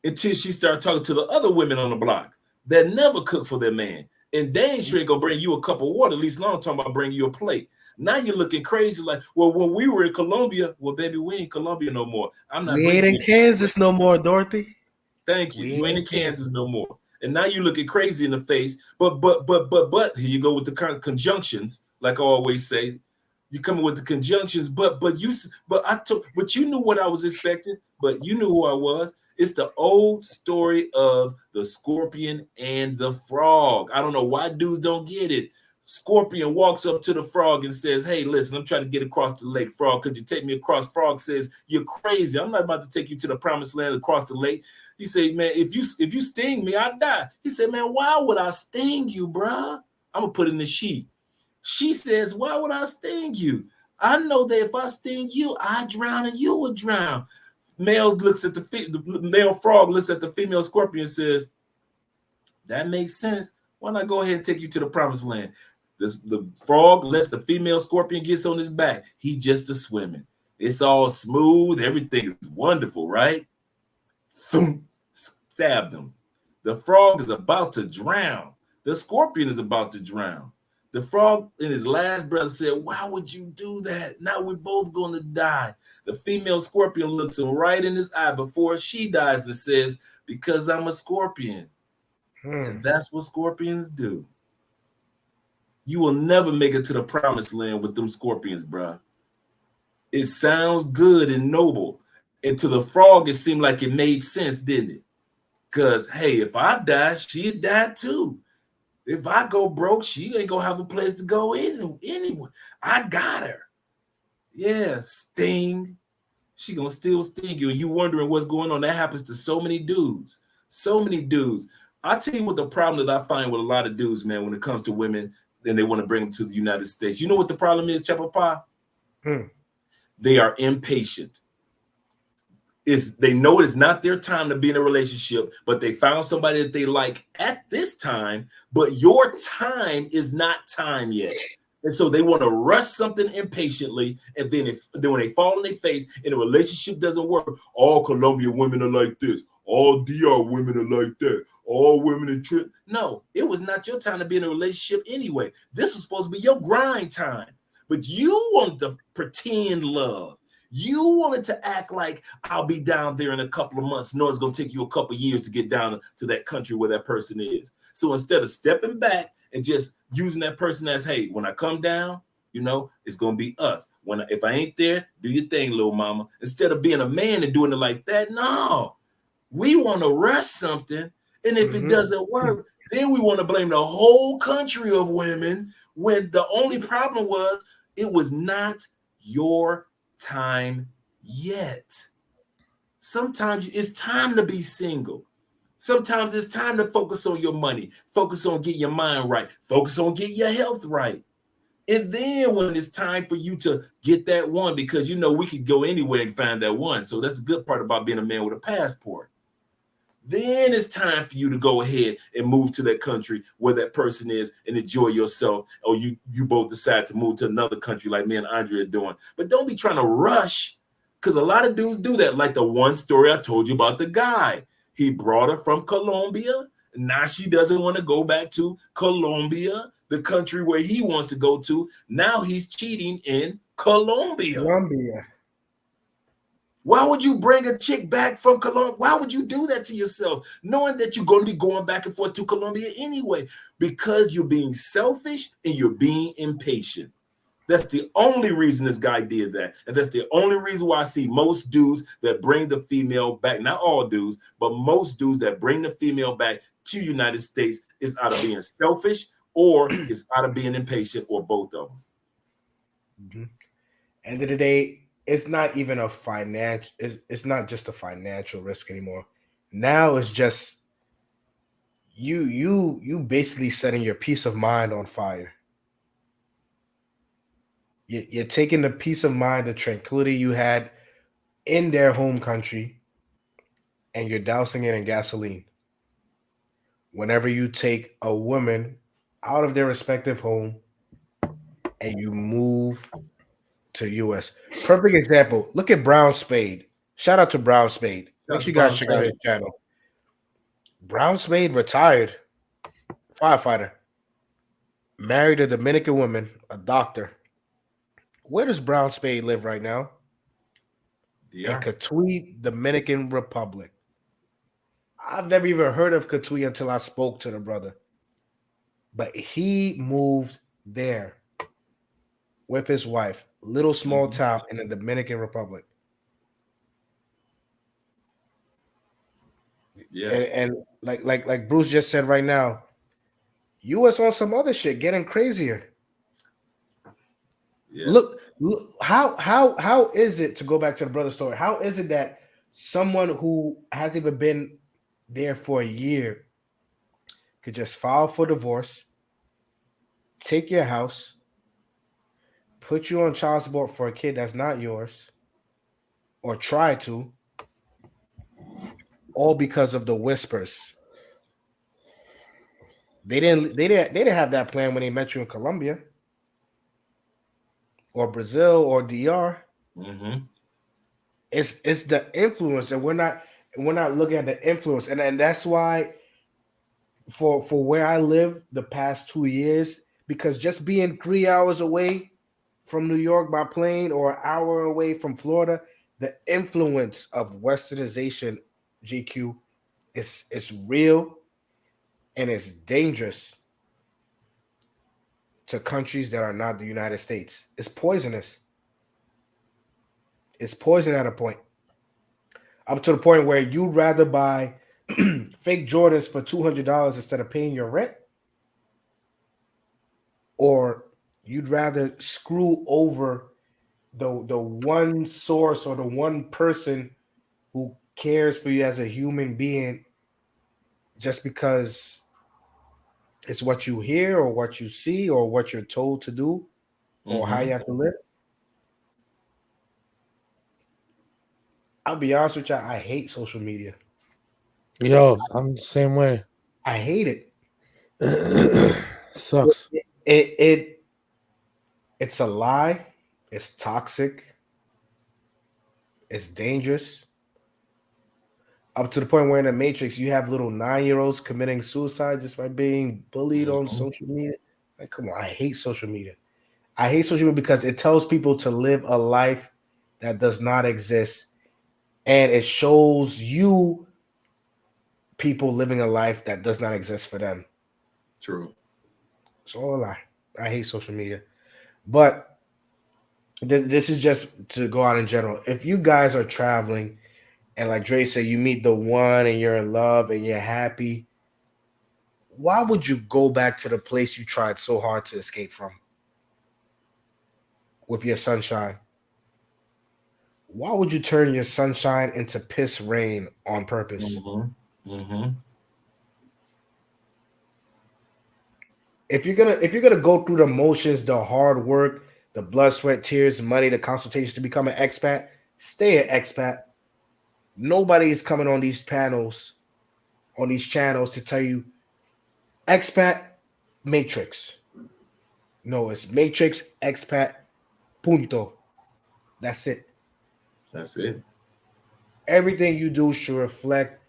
until she started talking to the other women on the block that never cook for their man. And they ain't sure gonna bring you a cup of water. At least now I'm talking about bringing you a plate. Now you're looking crazy like, well, when we were in Colombia, well, baby, we ain't Colombia no more. I'm not We ain't bringing in you a plate. Kansas no more, Dorothy. Thank you. We You ain't ain't in in Kansas Kansas. no more. And now you looking crazy in the face. But here you go with the kind of conjunctions, like I always say. You coming with the conjunctions, but I took, but you knew what I was expecting, but you knew who I was. It's the old story of the scorpion and the frog. I don't know why dudes don't get it. Scorpion walks up to the frog and says, "Hey, listen, I'm trying to get across the lake. Frog, could you take me across?" Frog says, "You're crazy. I'm not about to take you to the promised land across the lake." He said, "Man, if you sting me, I die." He said, "Man, why would I sting you, bruh? I'm gonna put in the sheet." She says, "Why would I sting you? I know that if I sting you, I drown and you would drown." The male frog looks at the female scorpion and says, "That makes sense. Why not go ahead and take you to the promised land?" The frog lets the female scorpion gets on his back. He just a swimming. It's all smooth. Everything is wonderful, right? Thump, stabbed him. The frog is about to drown. The scorpion is about to drown. The frog, in his last breath, said, "Why would you do that? Now we're both going to die." The female scorpion looks him right in his eye before she dies and says, "Because I'm a scorpion." Hmm. And that's what scorpions do. You will never make it to the promised land with them scorpions, bruh. It sounds good and noble. And to the frog, it seemed like it made sense, didn't it? Because, hey, if I die, she'd die too. If I go broke, she ain't gonna have a place to go anywhere. I got her. Yeah, sting. She gonna still sting you. And you wondering what's going on. That happens to so many dudes. So many dudes. I tell you what the problem that I find with a lot of dudes, man, when it comes to women, then they want to bring them to the United States. You know what the problem is, Chapapa? They are impatient. They know it's not their time to be in a relationship, but they found somebody that they like at this time, but your time is not time yet. And so they want to rush something impatiently, and then when they fall in their face and the relationship doesn't work, all Colombian women are like this, all DR women are like that, all women in trip. No, it was not your time to be in a relationship anyway. This was supposed to be your grind time, but you wanted to pretend love. You wanted to act like I'll be down there in a couple of months. No, it's going to take you a couple of years to get down to that country where that person is. So instead of stepping back and just using that person as, hey, when I come down, you know, it's going to be us. If I ain't there, do your thing, little mama. Instead of being a man and doing it like that, no. We want to rush something. And if it doesn't work, then we want to blame the whole country of women when the only problem was it was not your time yet. Sometimes it's time to be single. Sometimes it's time to focus on your money, focus on getting your mind right, focus on getting your health right. And then when it's time for you to get that one, because you know we could go anywhere and find that one. So that's the good part about being a man with a passport. Then it's time for you to go ahead and move to that country where that person is and enjoy yourself. Or you both decide to move to another country like me and Andre are doing. But don't be trying to rush, because a lot of dudes do that. Like the one story I told you about the guy. He brought her from Colombia. Now she doesn't want to go back to Colombia, the country where he wants to go to. Now he's cheating in Colombia. Why would you bring a chick back from Colombia? Why would you do that to yourself, knowing that you're going to be going back and forth to Colombia anyway? Because you're being selfish and you're being impatient. That's the only reason this guy did that. And that's the only reason why I see most dudes that bring the female back, not all dudes, but most dudes that bring the female back to the United States is out of being selfish or is out of being impatient, or both of them. End of the day, it's not even a financial, it's not just a financial risk anymore. Now it's just you basically setting your peace of mind on fire. You're taking the peace of mind, the tranquility you had in their home country, and you're dousing it in gasoline. Whenever you take a woman out of their respective home and you move to US. Perfect example. Look at Brown Spade. Shout out to Brown Spade. Make sure you guys check out his channel. Brown Spade retired firefighter, married a Dominican woman, a doctor. Where does Brown Spade live right now? In Cotuí, Dominican Republic. I've never even heard of Cotuí until I spoke to the brother. But he moved there with his wife, little small town in the Dominican Republic. Yeah. And like Bruce just said right now, US on some other shit, getting crazier. Yeah. Look, how is it, to go back to the brother story? How is it that someone who hasn't even been there for a year could just file for divorce, take your house, put you on child support for a kid that's not yours, or try to, all because of the whispers? They didn't have that plan when they met you in Colombia or Brazil or DR. It's the influence, and we're not looking at the influence, and that's why for where I live the past 2 years, because just being 3 hours away from New York by plane or an hour away from Florida, the influence of westernization, GQ, is real and it's dangerous to countries that are not the United States. It's poisonous. It's poison at a point. Up to the point where you'd rather buy fake Jordans for $200 instead of paying your rent, or you'd rather screw over the one source or the one person who cares for you as a human being just because it's what you hear or what you see or what you're told to do or how you have to live. I'll be honest with you, I hate social media. Yo, I'm the same way. I hate it. Sucks. It's a lie. It's toxic. It's dangerous. Up to the point where in the Matrix, you have little 9-year-olds committing suicide just by being bullied on social media. Like, come on, I hate social media. I hate social media because it tells people to live a life that does not exist. And it shows you people living a life that does not exist for them. True. It's all a lie. I hate social media. But this is just to go out in general. If you guys are traveling and like Dre said, you meet the one and you're in love and you're happy, why would you go back to the place you tried so hard to escape from with your sunshine? Why would you turn your sunshine into piss rain on purpose? If you're gonna go through the motions, the hard work, the blood, sweat, tears, money, the consultations to become an expat, stay an expat. Nobody is coming on these panels, on these channels to tell you expat matrix. No, it's matrix expat punto. That's it. That's it. Everything you do should reflect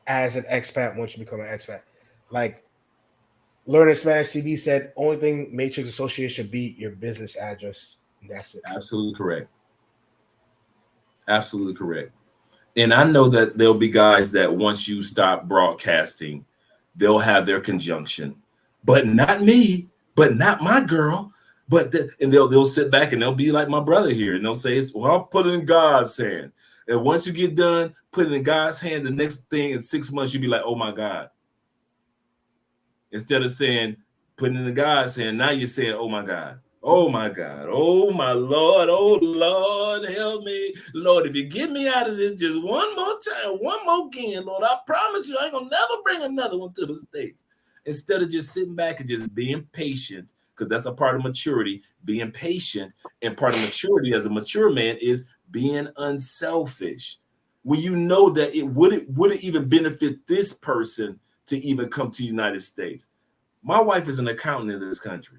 as an expat once you become an expat. Like Learning Spanish TV said, only thing Matrix associated should be your business address. And that's it. Absolutely correct. Absolutely correct. And I know that there'll be guys that once you stop broadcasting, they'll have their conjunction. But not me, but not my girl. And they'll sit back and they'll be like my brother here. And they'll say, well, I'll put it in God's hand. And once you get done, put it in God's hand, the next thing in 6 months, you'll be like, oh my God. Instead of saying, put it in God's hand, now you're saying, oh my God. Oh my God. Oh my Lord. Oh Lord, help me. Lord, if you get me out of this just one more time, one more again, Lord, I promise you I ain't gonna never bring another one to the States. Instead of just sitting back and just being patient, because that's a part of maturity, being patient. And part of maturity as a mature man is being unselfish. When you know that it wouldn't even benefit this person to even come to the United States. My wife is an accountant in this country.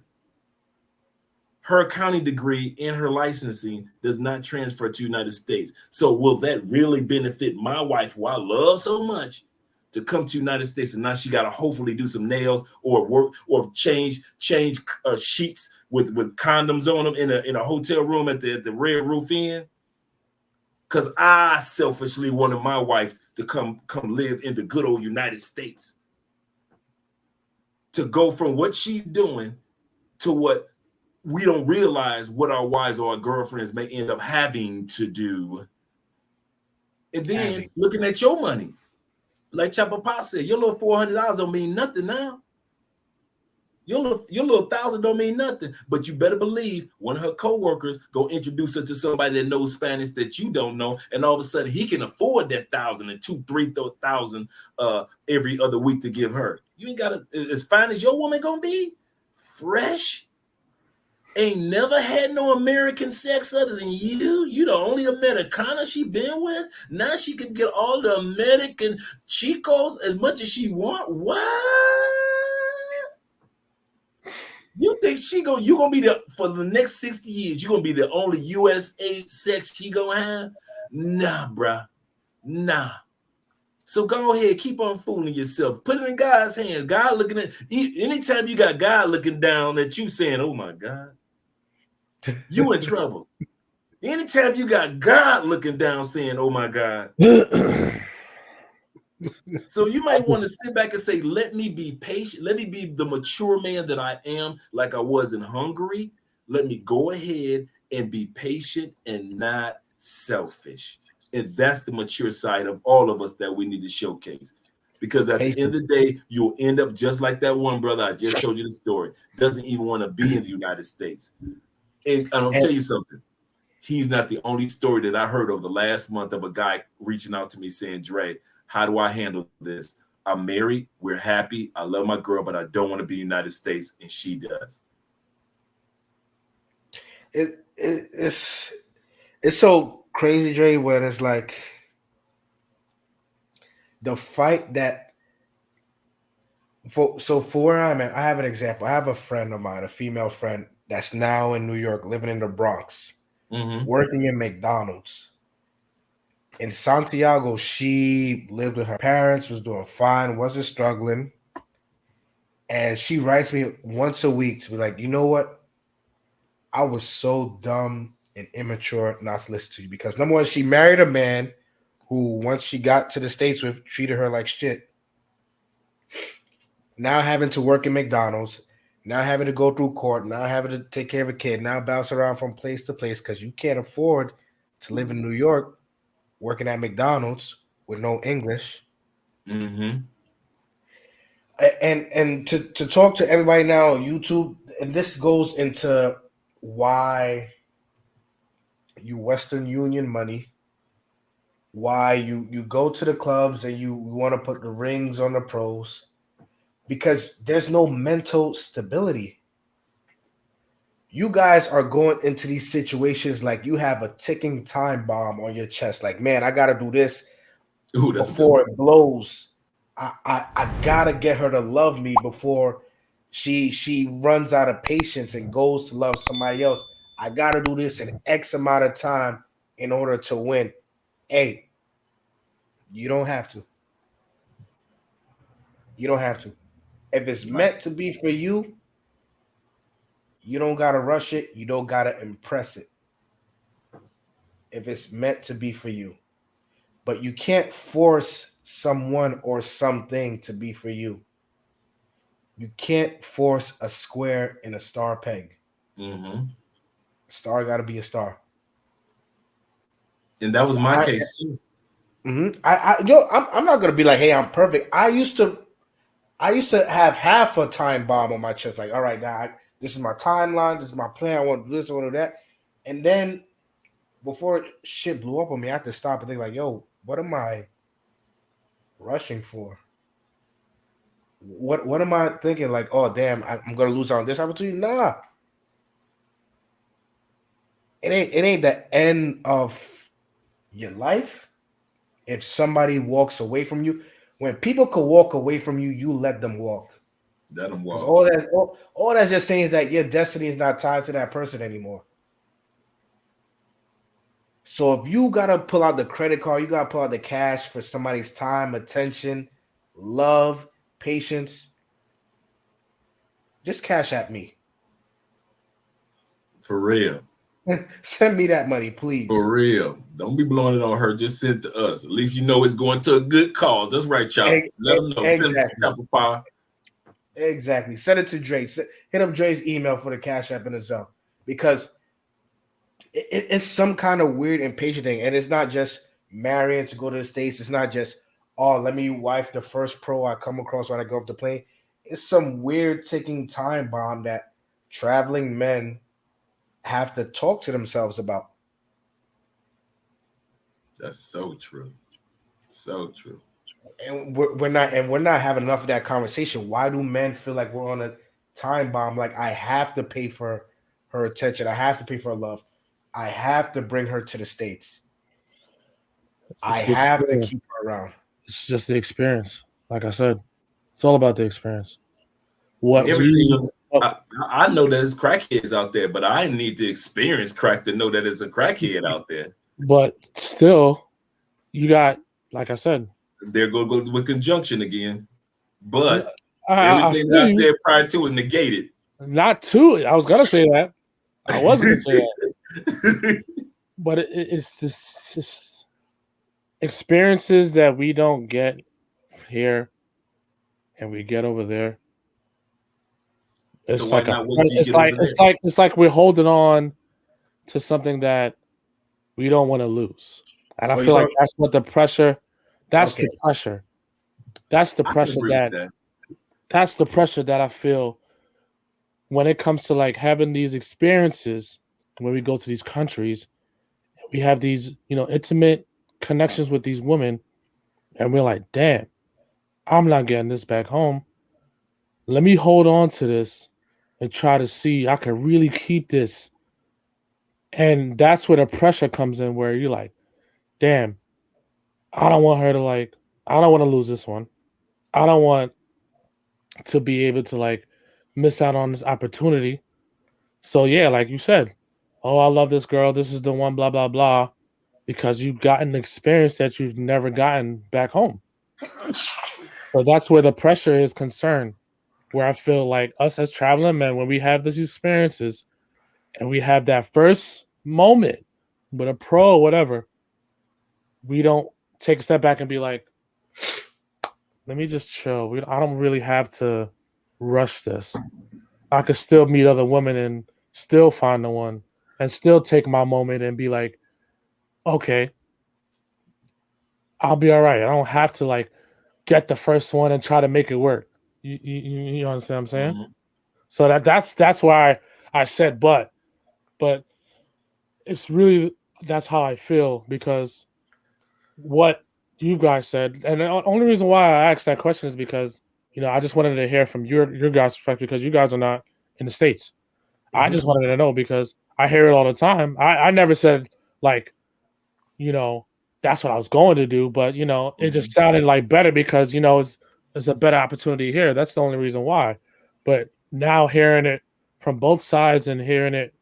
Her accounting degree and her licensing does not transfer to the United States. So will that really benefit my wife, who I love so much, to come to the United States? And now she got to hopefully do some nails or work or change sheets with condoms on them in a hotel room at the Red Roof Inn. Because I selfishly wanted my wife to come live in the good old United States. To go from what she's doing to what we don't realize what our wives or our girlfriends may end up having to do. And then looking at your money. Like Chapapa said, your little $400 don't mean nothing now. Your little $1,000 don't mean nothing. But you better believe one of her co-workers go introduce her to somebody that knows Spanish that you don't know, and all of a sudden he can afford that $1,000 and $2,000-$3,000 every other week to give her. You ain't got to, as fine as your woman gonna be, fresh, ain't never had no American sex other than you. You the only Americana she been with. Now she can get all the American chicos as much as she want. What? You think you gonna be for the next 60 years, you gonna be the only USA sex she gonna have? Nah, bruh. Nah. So go ahead, keep on fooling yourself. Put it in God's hands. God looking at anytime you got God looking down at you saying, oh my God, you in trouble. Anytime you got God looking down saying, oh my God. So you might want to sit back and say, let me be patient. Let me be the mature man that I am, like I was in Hungary. Let me go ahead and be patient and not selfish. And that's the mature side of all of us that we need to showcase. Because at the end of the day, you'll end up just like that one brother I just told you the story. Doesn't even want to be in the United States. And I'll tell you something. He's not the only story that I heard over the last month of a guy reaching out to me saying, Dre, how do I handle this? I'm married. We're happy. I love my girl, but I don't want to be in the United States. And she does. It's so crazy, Dre, when it's like the fight that for where I'm at, I have an example. I have a friend of mine, a female friend that's now in New York, living in the Bronx, working in McDonald's. In Santiago, she lived with her parents, was doing fine, wasn't struggling. And she writes me once a week to be like, you know what? I was so dumb and immature not to listen to you. Because number one, she married a man who, once she got to the States with, treated her like shit. Now having to work in McDonald's, now having to go through court, now having to take care of a kid, now bounce around from place to place because you can't afford to live in New York working at McDonald's with no English. And to talk to everybody now on YouTube, and this goes into why you Western Union money, why you go to the clubs and you want to put the rings on the pros, because there's no mental stability. You guys are going into these situations like you have a ticking time bomb on your chest. Like, man, I got to do this before it blows. I got to get her to love me before she runs out of patience and goes to love somebody else. I got to do this in X amount of time in order to win. Hey, you don't have to. You don't have to. If it's meant to be for you, you don't got to rush it. You don't got to impress it. If it's meant to be for you. But you can't force someone or something to be for you. You can't force a square in a star peg. A star got to be a star. And that was my case too. I'm not gonna be like, hey, I'm perfect. I used to have half a time bomb on my chest. Like, all right, now this is my timeline. This is my plan. I want to do this. I want to do that. And then before shit blew up on me, I had to stop and think like, yo, what am I rushing for? What am I thinking? Like, oh damn, I'm gonna lose out on this opportunity. Nah, it ain't the end of your life. If somebody walks away from you, when people can walk away from you, you let them walk. Let them walk. All that's just saying is that your destiny is not tied to that person anymore. So if you gotta pull out the credit card, you gotta pull out the cash for somebody's time, attention, love, patience, just cash at me. For real. Send me that money, please. For real. Don't be blowing it on her. Just send it to us. At least you know it's going to a good cause. That's right, y'all. Let them know. Exactly. Send it to Chapapa. Exactly. Send it to Dre. Hit up Dre's email for the Cash App and the Zelle. Because it's some kind of weird impatient thing. And it's not just marrying to go to the States. It's not just, oh, let me wife the first pro I come across when I go off the plane. It's some weird ticking time bomb that traveling men have to talk to themselves about. That's so true. So true. And we're not having enough of that conversation. Why do men feel like we're on a time bomb? Like, I have to pay for her attention. I have to pay for her love. I have to bring her to the States. I have to keep her around. It's just the experience. Like I said, it's all about the experience. I know that it's crackheads out there, but I need to experience crack to know that it's a crackhead out there. But still, you got, like I said, they're going to go with conjunction again. But everything I said prior to is negated. Not to it. I was going to say that. I was going to say that. But it's this experiences that we don't get here and we get over there. It's so it's like we're holding on to something that we don't want to lose. And I feel like that's what the pressure. That's Okay. the pressure. That's the I can pressure agree with that. that's the pressure that I feel when it comes to like having these experiences when we go to these countries. We have these, intimate connections with these women, and we're like, damn, I'm not getting this back home. Let me hold on to this and try to see I can really keep this. And that's where the pressure comes in, where you're like, damn, I don't want her to like, I don't want to lose this one. I don't want to be able to like miss out on this opportunity. So yeah, like you said, oh, I love this girl. This is the one, blah, blah, blah. Because you've gotten an experience that you've never gotten back home. So that's where the pressure is concerned. Where I feel like us as traveling men, when we have these experiences and we have that first moment with a pro or whatever, we don't take a step back and be like, let me just chill. I don't really have to rush this. I could still meet other women and still find the one and still take my moment and be like, okay, I'll be all right. I don't have to like get the first one and try to make it work. You understand what I'm saying? Mm-hmm. So that's why I said but it's really that's how I feel because what you guys said, and the only reason why I asked that question is because I just wanted to hear from your guys' perspective because you guys are not in the States. I just wanted to know because I hear it all the time. I never said like, that's what I was going to do, but it just sounded like better because it's a better opportunity here. That's the only reason why. But now hearing it from both sides and hearing it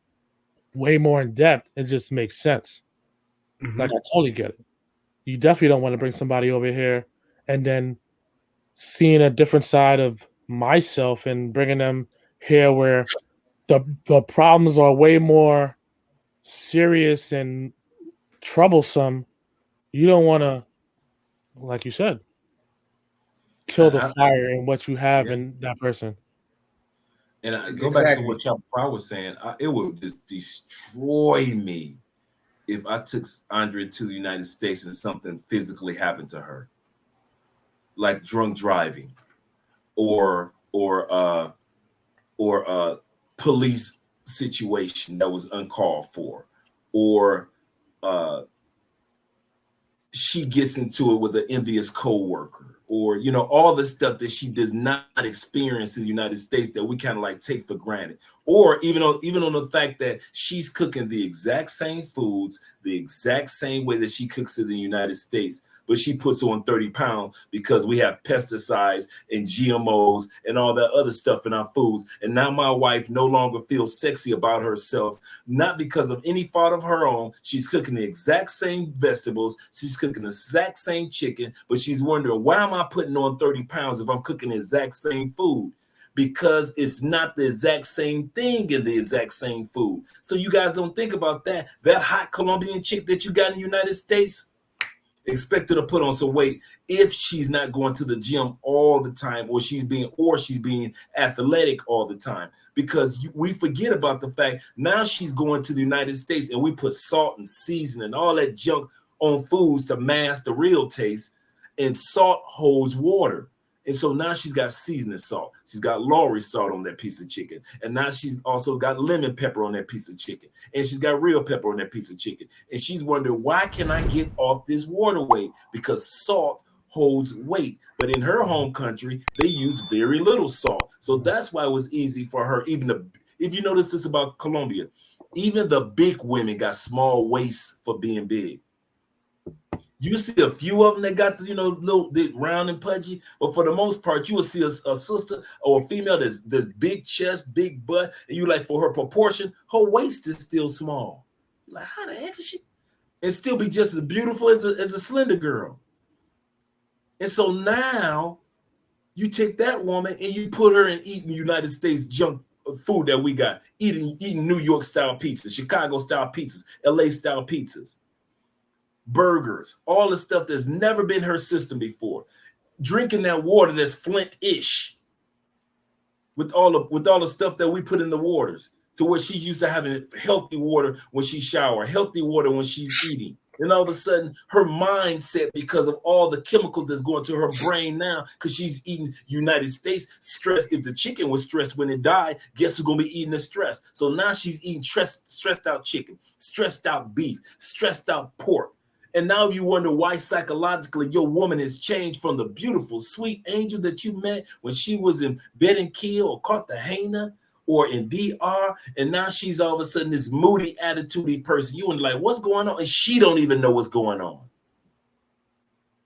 way more in depth, it just makes sense. Like I totally get it. You definitely don't want to bring somebody over here and then seeing a different side of myself and bringing them here where the problems are way more serious and troublesome. You don't want to, like you said, kill the fire in what you have in that person. And I go back to what Chapapa was saying. It would just destroy me if I took Andrea to the United States and something physically happened to her, like drunk driving, or police situation that was uncalled for, or she gets into it with an envious coworker, or all the stuff that she does not experience in the United States that we kind of like take for granted, or even on the fact that she's cooking the exact same foods the exact same way that she cooks in the United States, but she puts on 30 pounds because we have pesticides and GMOs and all that other stuff in our foods. And now my wife no longer feels sexy about herself, not because of any fault of her own. She's cooking the exact same vegetables. She's cooking the exact same chicken, but she's wondering, why am I putting on 30 pounds if I'm cooking the exact same food? Because it's not the exact same thing in the exact same food. So you guys don't think about that. That hot Colombian chick that you got in the United States, expect her to put on some weight if she's not going to the gym all the time, or she's being athletic all the time, because we forget about the fact now she's going to the United States and we put salt and seasoning and all that junk on foods to mask the real taste, and salt holds water. And so now she's got seasoning salt. She's got Lowry salt on that piece of chicken. And now she's also got lemon pepper on that piece of chicken. And she's got real pepper on that piece of chicken. And she's wondering, why can I get off this water weight? Because salt holds weight. But in her home country, they use very little salt. So that's why it was easy for her. If you notice this about Colombia, even the big women got small waists for being big. You see a few of them that got the, little round and pudgy, but for the most part, you will see a sister or a female that's big chest, big butt, and you like, for her proportion, her waist is still small. Like, how the heck is she? And still be just as beautiful as the slender girl. And so now you take that woman and you put her in eating United States junk food that we got, eating New York style pizzas, Chicago style pizzas, LA style pizzas, burgers, all the stuff that's never been her system before, drinking that water that's Flint-ish, with all the stuff that we put in the waters, to where she's used to having healthy water when she shower, healthy water when she's eating. And all of a sudden, her mindset, because of all the chemicals that's going to her brain now, because she's eating United States stress. If the chicken was stressed when it died, guess who's going to be eating the stress? So now she's eating stressed out chicken, stressed out beef, stressed out pork. And now you wonder why psychologically your woman has changed from the beautiful, sweet angel that you met when she was in Bed-and-Kill or Cartagena or in DR, and now she's all of a sudden this moody, attitudey person. You and like, what's going on? And she don't even know what's going on.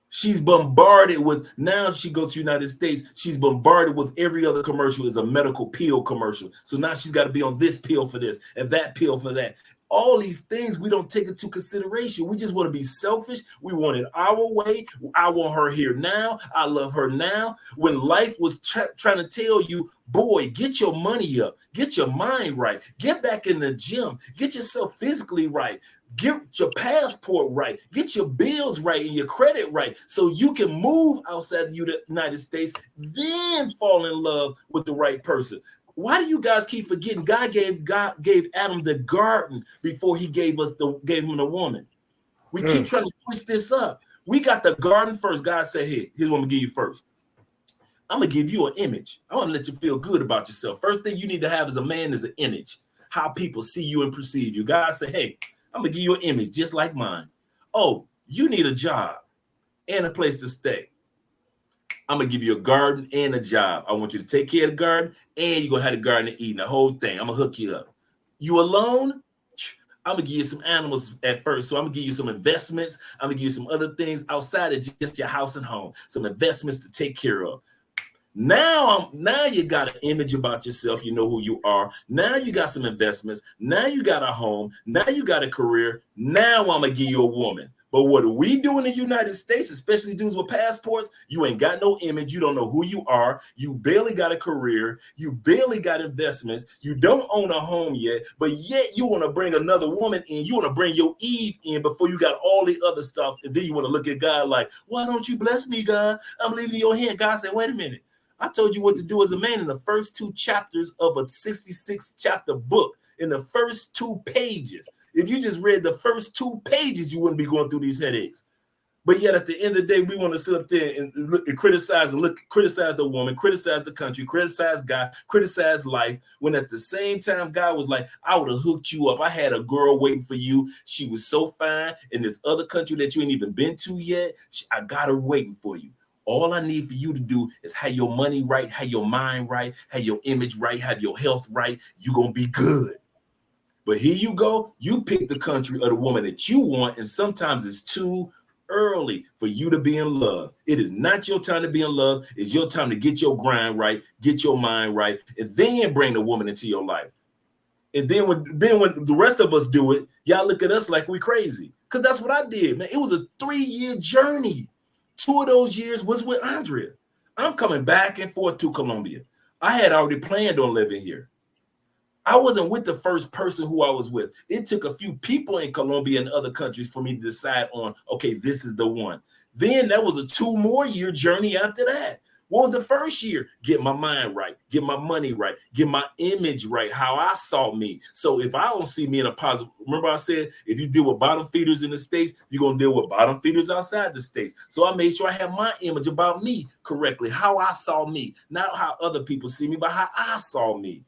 She's bombarded with, now she goes to the United States, she's bombarded with every other commercial is a medical pill commercial. So now she's got to be on this pill for this and that pill for that. All these things we don't take into consideration. We just want to be selfish. We want it our way. I want her here now. I love her now. When life was trying to tell you, boy, get your money up, get your mind right, get back in the gym, get yourself physically right, get your passport right, get your bills right and your credit right, so you can move outside the United States, then fall in love with the right person. Why do you guys keep forgetting God gave Adam the garden before he gave him the woman? We keep trying to switch this up. We got the garden first. God said, hey, here's what I'm gonna give you first. I'm gonna give you an image. I want to let you feel good about yourself. First thing you need to have as a man is an image, how people see you and perceive you. God said, hey, I'm gonna give you an image just like mine. Oh, you need a job and a place to stay. I'm gonna give you a garden and a job. I want you to take care of the garden, and you're gonna have the garden and eating the whole thing. I'm gonna hook you up. You alone? I'm gonna give you some animals at first. So I'm gonna give you some investments. I'm gonna give you some other things outside of just your house and home, some investments to take care of. Now you got an image about yourself. You know who you are. Now you got some investments. Now you got a home. Now you got a career. Now I'm gonna give you a woman. But what do we do in the United States, especially dudes with passports? You ain't got no image. You don't know who you are. You barely got a career. You barely got investments. You don't own a home yet, but yet you want to bring another woman in. You want to bring your Eve in before you got all the other stuff. And then you want to look at God like, why don't you bless me, God? I'm leaving your hand. God said, wait a minute. I told you what to do as a man in the first 2 chapters of a 66 chapter book, in the first 2 pages. If you just read the first 2 pages, you wouldn't be going through these headaches. But yet at the end of the day, we want to sit up there and look and criticize the woman, criticize the country, criticize God, criticize life. When at the same time, God was like, I would have hooked you up. I had a girl waiting for you. She was so fine in this other country that you ain't even been to yet. I got her waiting for you. All I need for you to do is have your money right, have your mind right, have your image right, have your health right. You're going to be good. But here you go. You pick the country or the woman that you want, and sometimes it's too early for you to be in love. It is not your time to be in love. It's your time to get your grind right, get your mind right, and then bring the woman into your life. And then when the rest of us do it, y'all look at us like we crazy. Because that's what I did, man. It was a 3-year journey. 2 of those years was with Andrea. I'm coming back and forth to Colombia. I had already planned on living here. I wasn't with the first person who I was with. It took a few people in Colombia and other countries for me to decide on, okay, this is the one. Then that was a 2 more year journey after that. What was the first year? Get my mind right, get my money right, get my image right, how I saw me. So if I don't see me in a positive, remember I said, if you deal with bottom feeders in the States, you're going to deal with bottom feeders outside the States. So I made sure I have my image about me correctly, how I saw me, not how other people see me, but how I saw me.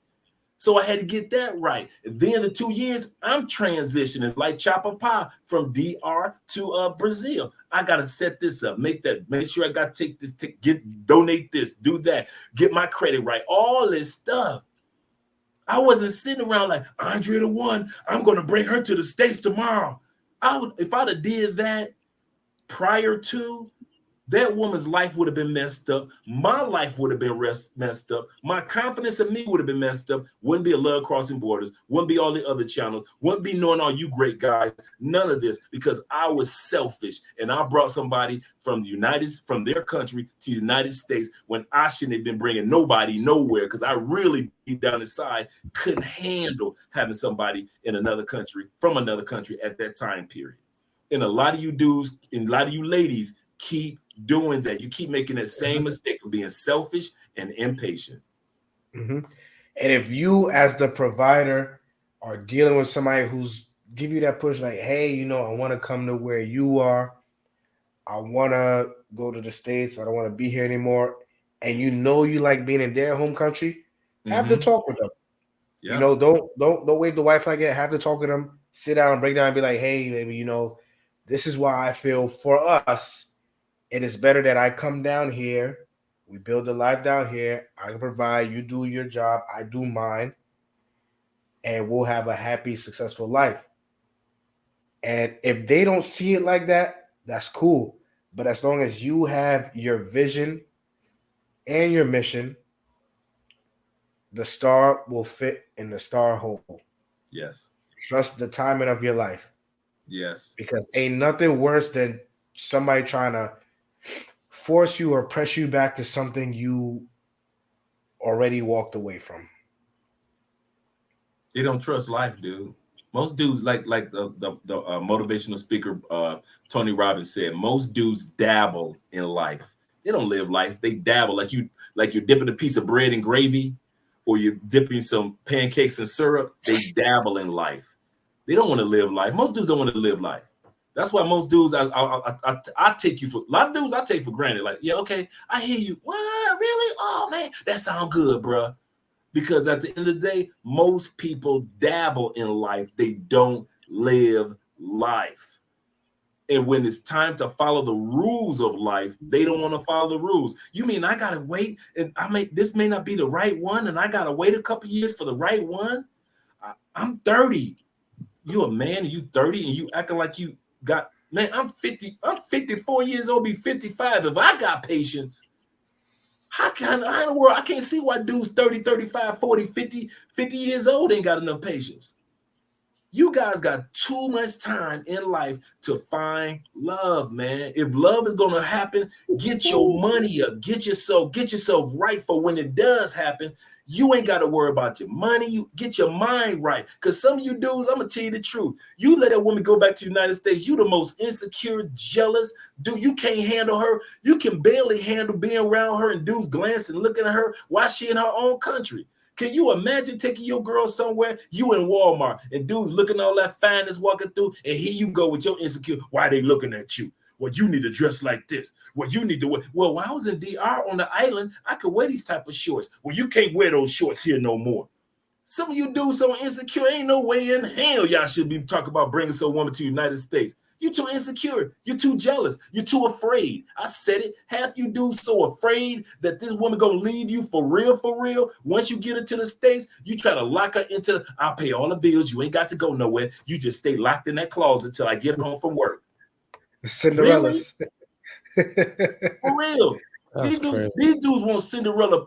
So I had to get that right. Then the 2 years, I'm transitioning like Chapapa from DR to Brazil. I got to set this up, make sure I got to take this, donate this, do that, get my credit right, all this stuff. I wasn't sitting around like, Andrea the one, I'm going to bring her to the States tomorrow. If I'd have did that prior to, that woman's life would have been messed up. My life would have been messed up. My confidence in me would have been messed up. Wouldn't be a Love Crossing Borders. Wouldn't be all the other channels. Wouldn't be knowing all you great guys. None of this, because I was selfish and I brought somebody from their country to the United States when I shouldn't have been bringing nobody nowhere, because I really deep down inside couldn't handle having somebody in another country, from another country at that time period. And a lot of you dudes and a lot of you ladies keep doing that. You keep making that same mistake of being selfish and impatient. And if you, as the provider, are dealing with somebody who's give you that push, like, hey, you know, I want to come to where you are. I want to go to the States. I don't want to be here anymore. And you know you like being in their home country. Have the talk with them. Yeah. You know, don't wave the white flag yet. Have to talk with them. Sit down and break down and be like, hey, baby, you know, this is why I feel for us, it is better that I come down here. We build a life down here. I can provide. You do your job. I do mine. And we'll have a happy, successful life. And if they don't see it like that, that's cool. But as long as you have your vision and your mission, the star will fit in the star hole. Yes. Trust the timing of your life. Yes. Because ain't nothing worse than somebody trying to force you or press you back to something you already walked away from. They don't trust life, dude. Most dudes, like the motivational speaker Tony Robbins said, most dudes dabble in life. They don't live life. They dabble, like you're dipping a piece of bread in gravy, or you're dipping some pancakes in syrup. They dabble in life. They don't want to live life. Most dudes don't want to live life. That's why most dudes, I take you for, a lot of dudes I take for granted. Like, yeah, okay, I hear you. What, really? Oh man, that sounds good, bro. Because at the end of the day, most people dabble in life. They don't live life. And when it's time to follow the rules of life, they don't want to follow the rules. You mean I gotta wait, and this may not be the right one, and I gotta wait a couple years for the right one? I'm 30. You a man, and you 30, and you acting like you got, man, I'm 50. I'm 54 years old, be 55. If I got patience, how in the world, I can't see why dudes 30, 35, 40, 50 years old ain't got enough patience. You guys got too much time in life to find love, man. If love is going to happen, get your money up, get yourself right for when it does happen. You ain't got to worry about your money. You get your mind right. Because some of you dudes, I'm going to tell you the truth. You let that woman go back to the United States, you the most insecure, jealous dude. You can't handle her. You can barely handle being around her and dudes glancing, looking at her while she in her own country. Can you imagine taking your girl somewhere, you in Walmart, and dudes looking all that fineness walking through, and here you go with your insecure, why they looking at you? Well, you need to dress like this. Well, you need to wear. Well, when I was in DR on the island, I could wear these type of shorts. Well, you can't wear those shorts here no more. Some of you dudes so insecure, ain't no way in hell y'all should be talking about bringing some woman to the United States. You're too insecure. You're too jealous. You're too afraid. I said it. Half you dudes so afraid that this woman gonna leave you for real, for real. Once you get her to the States, you try to lock her into, I'll pay all the bills. You ain't got to go nowhere. You just stay locked in that closet till I get home from work. Cinderella's. Really? For real. These dudes want Cinderella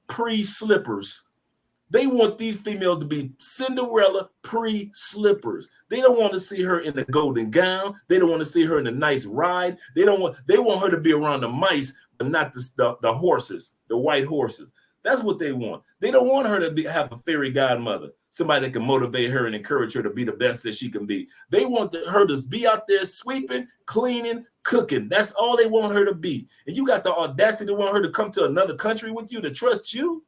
pre-slippers. They want these females to be Cinderella pre-slippers. They don't want to see her in the golden gown. They don't want to see her in a nice ride. They want her to be around the mice, but not the horses, the white horses. That's what they want. They don't want her to have a fairy godmother, somebody that can motivate her and encourage her to be the best that she can be. They want her to be out there sweeping, cleaning, cooking. That's all they want her to be. And you got the audacity to want her to come to another country with you, to trust you?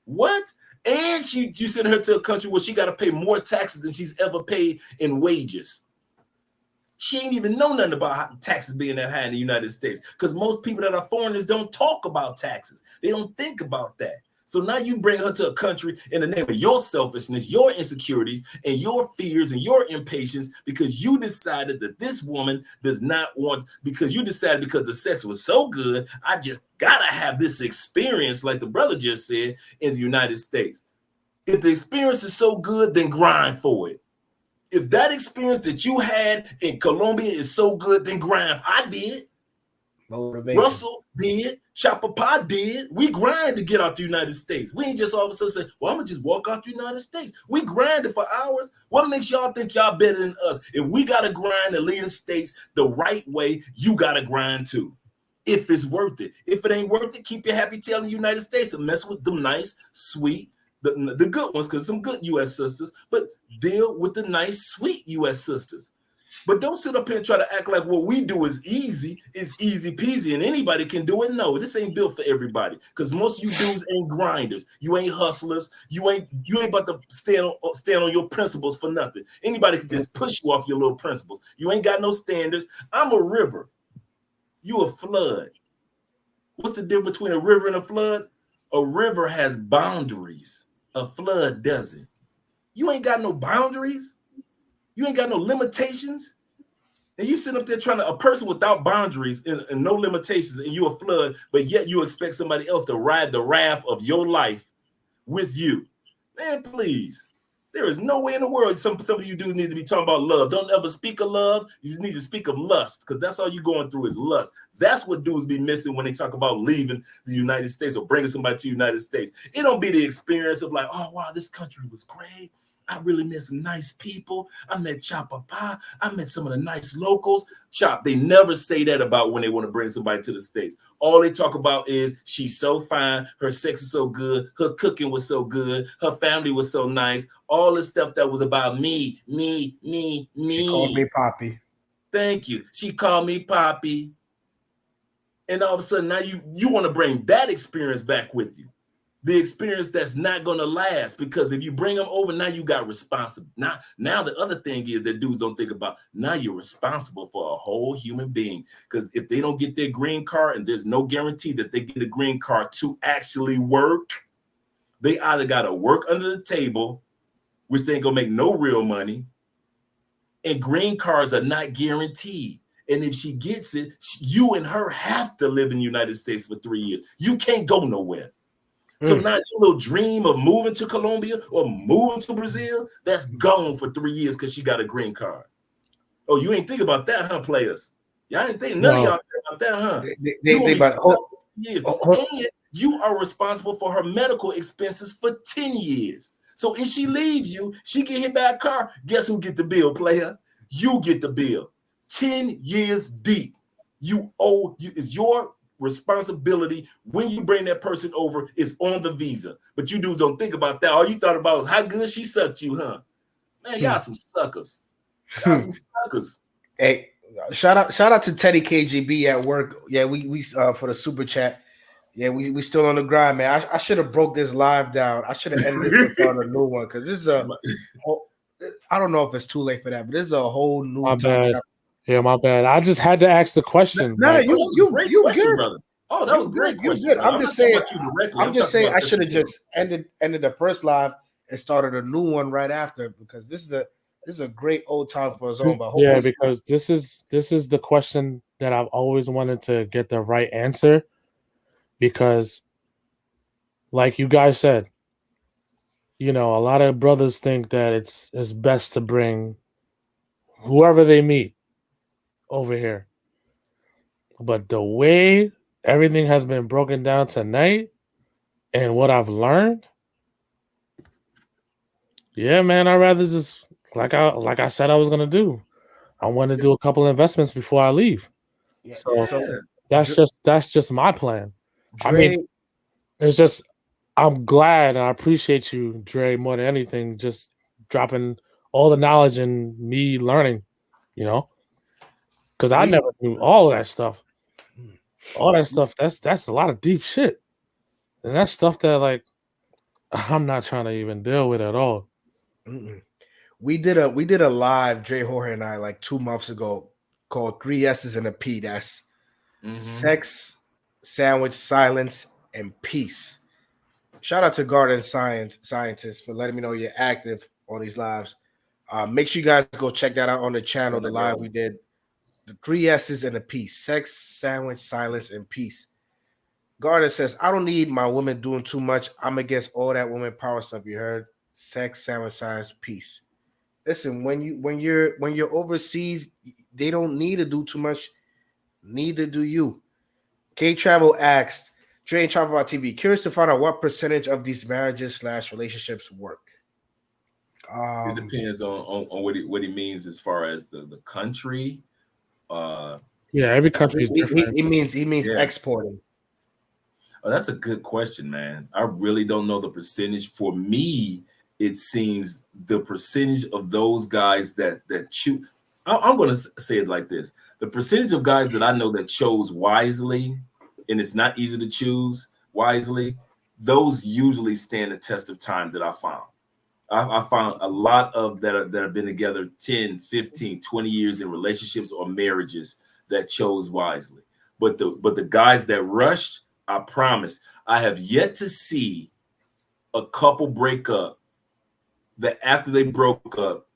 What? And you send her to a country where she got to pay more taxes than she's ever paid in wages. She ain't even know nothing about taxes being that high in the United States, because most people that are foreigners don't talk about taxes. They don't think about that. So now you bring her to a country in the name of your selfishness, your insecurities, and your fears and your impatience, because you decided that this woman does not want, because you decided because the sex was so good, I just gotta have this experience, like the brother just said, in the United States. If the experience is so good, then grind for it. If that experience that you had in Colombia is so good, then grind. I did. Motivation. Russell did. Chapapa did. We grind to get out the United States. We ain't just all of a sudden say, well, I'm going to just walk out the United States. We grinded for hours. What makes y'all think y'all better than us? If we got to grind to lead the States the right way, you got to grind too. If it's worth it. If it ain't worth it, keep your happy tail in the United States and mess with them nice, sweet, the good ones, because some good U.S. sisters, but deal with the nice, sweet U.S. sisters. But don't sit up here and try to act like what we do is easy. It's easy peasy and anybody can do it. No, this ain't built for everybody. Because most of you dudes ain't grinders. You ain't hustlers. You ain't about to stand on your principles for nothing. Anybody can just push you off your little principles. You ain't got no standards. I'm a river. You a flood. What's the difference between a river and a flood? A river has boundaries. A flood doesn't. You ain't got no boundaries. You ain't got no limitations. And you sit up there trying to, a person without boundaries and no limitations, and you a flood, but yet you expect somebody else to ride the raft of your life with you. Man, please. There is no way in the world some of you dudes need to be talking about love. Don't ever speak of love. You need to speak of lust, because that's all you're going through is lust. That's what dudes be missing when they talk about leaving the United States or bringing somebody to the United States. It don't be the experience of like, oh, wow, this country was great. I really met some nice people. I met Chapapa. I met some of the nice locals. Chop, they never say that about when they want to bring somebody to the States. All they talk about is she's so fine, her sex is so good, her cooking was so good, her family was so nice. All the stuff that was about me. She called me Poppy. Thank you. She called me Poppy. And all of a sudden now you want to bring that experience back with you. The experience that's not going to last, because if you bring them over, now you got responsible. Now the other thing is that dudes don't think about, now you're responsible for a whole human being, because if they don't get their green card, and there's no guarantee that they get a green card to actually work, they either got to work under the table, which they ain't going to make no real money, and green cards are not guaranteed. And if she gets it, you and her have to live in the United States for 3 years. You can't go nowhere. So now your little dream of moving to Colombia or moving to Brazil, that's gone for 3 years because she got a green card. Oh, you ain't think about that, huh, players? Y'all ain't think, none of y'all think about that, huh? And you are responsible for her medical expenses for 10 years. So if she leave you, she get hit by a car. Guess who get the bill, player? You get the bill. 10 years deep. It's your responsibility when you bring that person over is on the visa. But you dudes don't think about that. All you thought about was how good she sucked you, huh? Man, y'all some suckers. Y'all some suckers. Hey, shout out to Teddy KGB at work. Yeah, we for the super chat. Yeah, we still on the grind, man. I should have broke this live down. I should have ended this and started a new one, because this is I don't know if it's too late for that, but this is a whole new topic. Yeah, my bad. I just had to ask the question. No, like, you good, brother. Oh, that was great question. Good. I'm just saying I should have just ended the first live and started a new one right after, because this is a great old time for us all. But yeah, because this is the question that I've always wanted to get the right answer, because like you guys said, you know, a lot of brothers think that it's best to bring whoever they meet over here. But the way everything has been broken down tonight and what I've learned, yeah, man, I'd rather just like I said I was gonna do. I want to do a couple of investments before I leave. Yeah, so that's just my plan. Dre, I mean, it's just I'm glad and I appreciate you, Dre, more than anything, just dropping all the knowledge and me learning, you know, because I never knew all of that stuff. All that stuff, that's a lot of deep shit. And that's stuff that, like, I'm not trying to even deal with at all. We did a live, Dre Jorge and I, like 2 months ago, called 3 S's and a P. That's sex, sandwich, silence, and peace. Shout out to Garden Scientists for letting me know you're active on these lives. Make sure you guys go check that out on the channel, the live we did. The 3 S's and a P: sex, sandwich, silence, and peace. Garden says, I don't need my women doing too much. I'm against all that woman power stuff. You heard? Sex, sandwich, silence, peace. Listen, when you're overseas, they don't need to do too much. Neither do you. K Travel asked, Dre and Chapapa TV, curious to find out what percentage of these marriages / relationships work. It depends on what he means as far as the country. Yeah, every country is different. He means exporting. Oh, that's a good question, man. I really don't know the percentage. For me, it seems the percentage of those guys that choose. I'm going to say it like this: the percentage of guys that I know that chose wisely, and it's not easy to choose wisely, those usually stand the test of time that I found. I found a lot of that have been together 10, 15, 20 years in relationships or marriages that chose wisely. But the guys that rushed, I promise, I have yet to see a couple break up that after they broke up,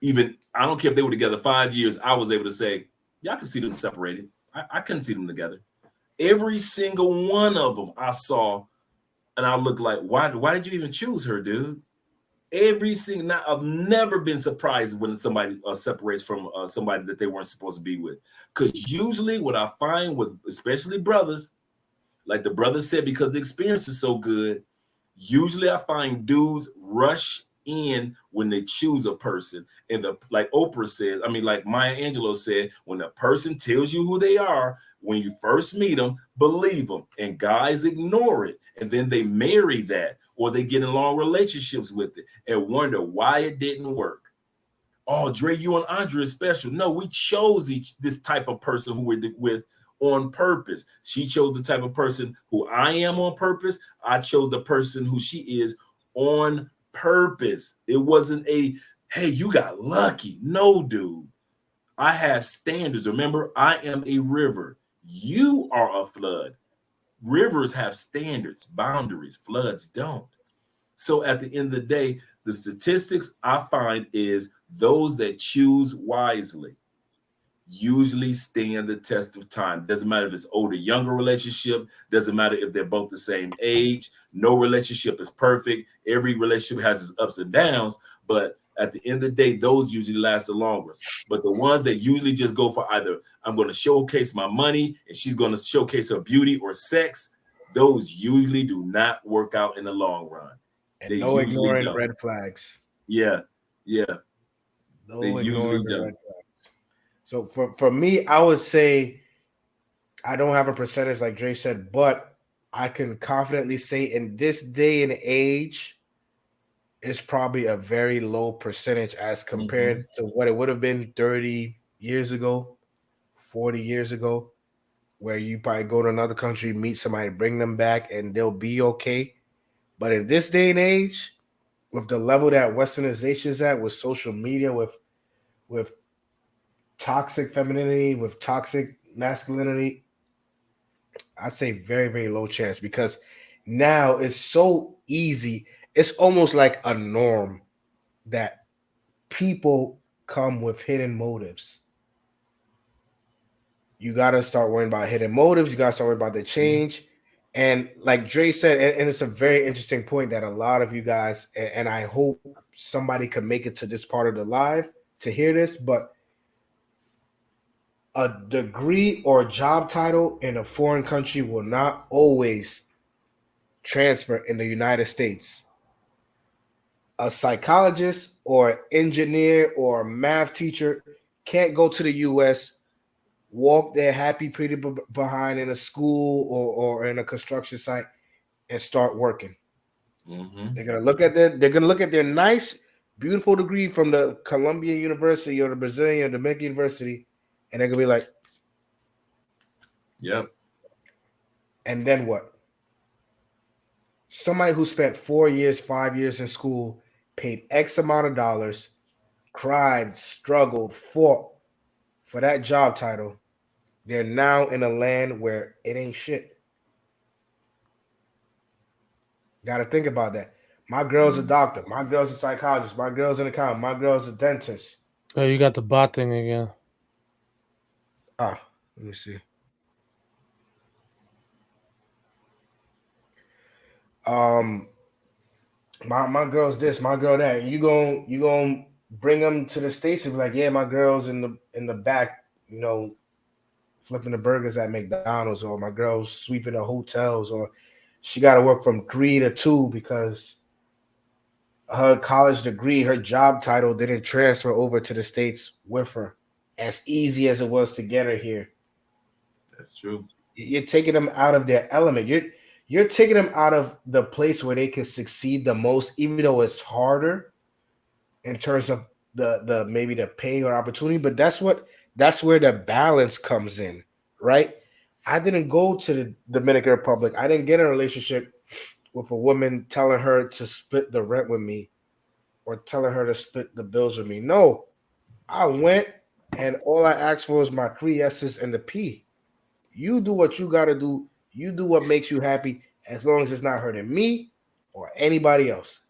even I don't care if they were together 5 years, I was able to say, yeah, I can see them separated. I couldn't see them together. Every single one of them I saw, and I looked like, why did you even choose her, dude? Every single now, I've never been surprised when somebody separates from somebody that they weren't supposed to be with. Because usually what I find with especially brothers, like the brother said, because the experience is so good, usually I find dudes rush in when they choose a person. And like Oprah says, I mean, like Maya Angelou said, when a person tells you who they are, when you first meet them, believe them. And guys ignore it. And then they marry that, or they get in long relationships with it and wonder why it didn't work. Oh, Dre, you and Andre is special. No, we chose this type of person who we're with on purpose. She chose the type of person who I am on purpose. I chose the person who she is on purpose. It wasn't a, hey, you got lucky. No, dude. I have standards. Remember, I am a river. You are a flood. Rivers have standards, boundaries. Floods don't. So at the end of the day, the statistics I find is those that choose wisely usually stand the test of time. Doesn't matter if it's older, younger relationship. Doesn't matter if they're both the same age. No relationship is perfect. Every relationship has its ups and downs. But at the end of the day, those usually last the longest. But the ones that usually just go for either I'm going to showcase my money and she's going to showcase her beauty or sex, those usually do not work out in the long run. And They no usually ignoring don't. red flags. Yeah, yeah. They No usually ignoring the don't. red flags. So for me, I would say I don't have a percentage like Dre said, but I can confidently say in this day and age, it's probably a very low percentage as Mm-hmm. compared to what it would have been 30 years ago, 40 years ago, where you probably go to another country, meet somebody, bring them back, and they'll be okay. But in this day and age, with the level that westernization is at, with social media, with toxic femininity, with toxic masculinity, I say very, very low chance because now it's so easy. It's almost like a norm that people come with hidden motives. You got to start worrying about hidden motives. You got to start worrying about the change. And like Dre said, and it's a very interesting point that a lot of you guys, and I hope somebody can make it to this part of the live to hear this, but a degree or job title in a foreign country will not always transfer in the United States. A psychologist or engineer or math teacher can't go to the US, walk their happy pretty behind in a school or in a construction site and start working. Mm-hmm. They're gonna look at their nice, beautiful degree from the Colombia University or the Brazilian or Dominican University, and they're gonna be like, Yep. and then what? Somebody who spent 4 years, 5 years in school, paid X amount of dollars, cried, struggled, fought for that job title. They're now in a land where it ain't shit. Got to think about that. My girl's a doctor. My girl's a psychologist. My girl's an accountant. My girl's a dentist. Oh, you got the bot thing again. Ah, let me see. Um, my girl's this, my girl that. And you gon' bring them to the States and be like, yeah, my girl's in the back, flipping the burgers at McDonald's, or my girl's sweeping the hotels, or she got to work from 3 to 2 because her college degree, her job title didn't transfer over to the States with her as easy as it was to get her here. That's true. You're taking them out of their element. You're taking them out of the place where they can succeed the most, even though it's harder in terms of the maybe the pay or opportunity, but that's where the balance comes in, right? I didn't go to the Dominican Republic. I didn't get in a relationship with a woman telling her to split the rent with me or telling her to split the bills with me. No, I went and all I asked for is my 3 S's and the P. You do what you got to do. You do what makes you happy as long as it's not hurting me or anybody else.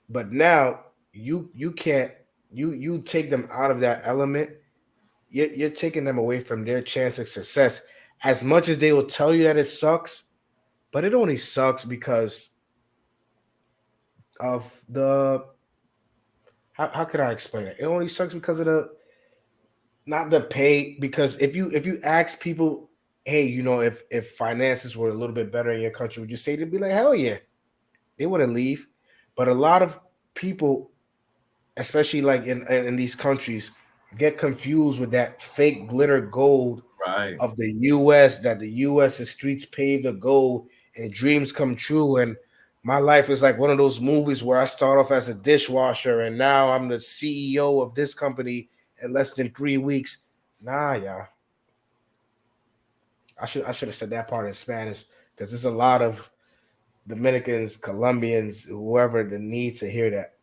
But now you can't you take them out of that element. You're taking them away from their chance of success. As much as they will tell you that it sucks, but it only sucks because of the how can I explain it? It only sucks because of the not the pay. Because if you ask people, hey, if finances were a little bit better in your country, would you say? They'd be like, hell yeah, they wouldn't leave. But a lot of people, especially like in these countries, get confused with that fake glitter gold of the US, that the US's streets paved of gold and dreams come true. And my life is like one of those movies where I start off as a dishwasher and now I'm the CEO of this company in less than 3 weeks. Nah, yeah. I should have said that part in Spanish because there's a lot of Dominicans, Colombians, whoever, the need to hear that.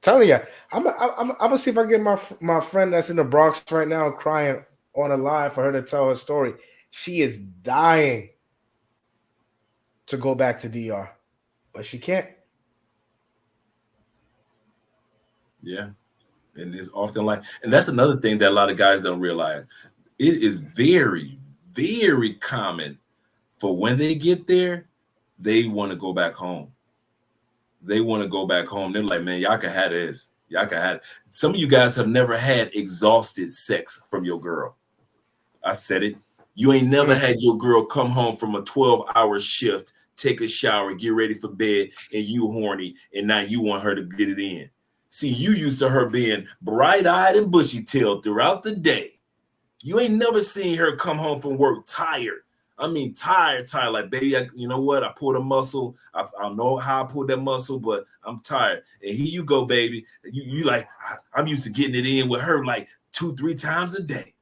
Telling you, I'm gonna see if I get my friend that's in the Bronx right now crying on a live for her to tell her story. She is dying to go back to DR, but she can't. Yeah, and it's often like, and that's another thing that a lot of guys don't realize. It is very, very common for when they get there, they want to go back home. They want to go back home. They're like, man, y'all can have this. Y'all can have it. Some of you guys have never had exhausted sex from your girl. I said it. You ain't never had your girl come home from a 12-hour shift, take a shower, get ready for bed, and you horny, and now you want her to get it in. See, you used to her being bright-eyed and bushy-tailed throughout the day. You ain't never seen her come home from work tired. I mean, tired. Like, baby, you know what? I pulled a muscle. I know how I pulled that muscle, but I'm tired. And here you go, baby. You like, I'm used to getting it in with her like 2-3 times a day.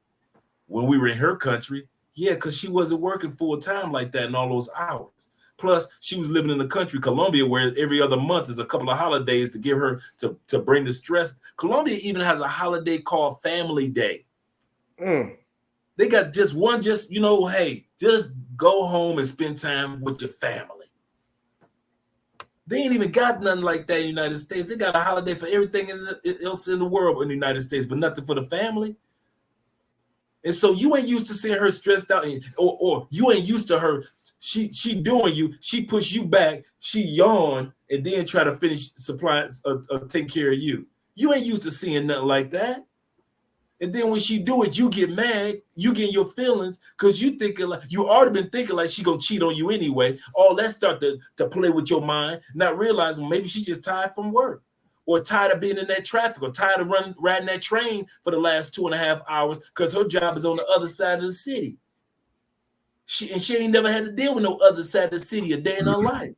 When we were in her country, yeah, because she wasn't working full time like that in all those hours. Plus, she was living in the country, Colombia, where every other month is a couple of holidays to give her to bring the stress. Colombia even has a holiday called Family Day. They got just hey, just go home and spend time with your family. They ain't even got nothing like that in the United States. They got a holiday for everything else in the world in the United States, but nothing for the family. And so you ain't used to seeing her stressed out, or you ain't used to her. She doing you. She push you back. She yawn and then try to finish supplying, take care of you. You ain't used to seeing nothing like that. And then when she do it, you get mad, you get your feelings because you thinking like you already been thinking like she gonna cheat on you anyway. All that start to play with your mind, not realizing maybe she just tired from work, or tired of being in that traffic, or tired of riding that train for the last 2.5 hours because her job is on the other side of the city. She ain't never had to deal with no other side of the city a day in her life.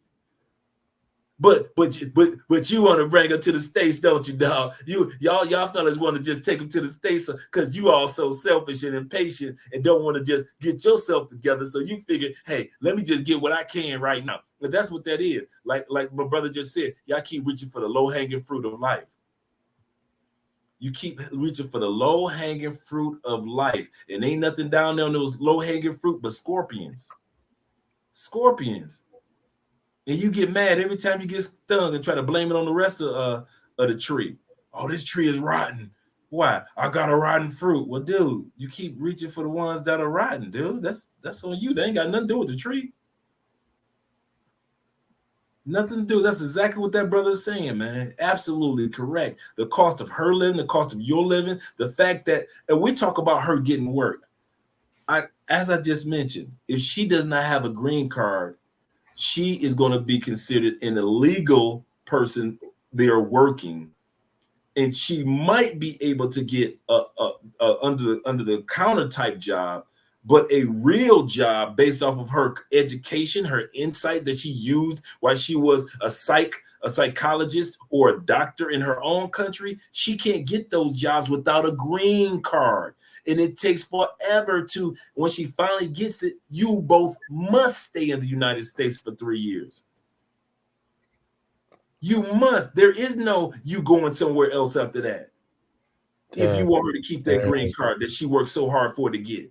But you want to bring her to the States, don't you, dog? Y'all fellas want to just take them to the States because you all so selfish and impatient and don't want to just get yourself together. So you figure, hey, let me just get what I can right now. But that's what that is. Like my brother just said, y'all keep reaching for the low-hanging fruit of life. You keep reaching for the low-hanging fruit of life. And ain't nothing down there on those low-hanging fruit but scorpions. Scorpions. And you get mad every time you get stung and try to blame it on the rest of the tree. Oh, this tree is rotten. Why? I got a rotten fruit. Well, dude, you keep reaching for the ones that are rotten, dude. That's on you. That ain't got nothing to do with the tree. Nothing to do. That's exactly what that brother is saying, man. Absolutely correct. The cost of her living, the cost of your living, the fact that, and we talk about her getting work. As I just mentioned, if she does not have a green card, she is going to be considered an illegal person there working, and she might be able to get a under the counter type job, but a real job based off of her education, her insight that she used while she was a psych a psychologist or a doctor in her own country, she can't get those jobs without a green card. And it takes forever to, when she finally gets it, you both must stay in the United States for 3 years. You must. There is no you going somewhere else after that. If you want her to keep that green card that she worked so hard for to get.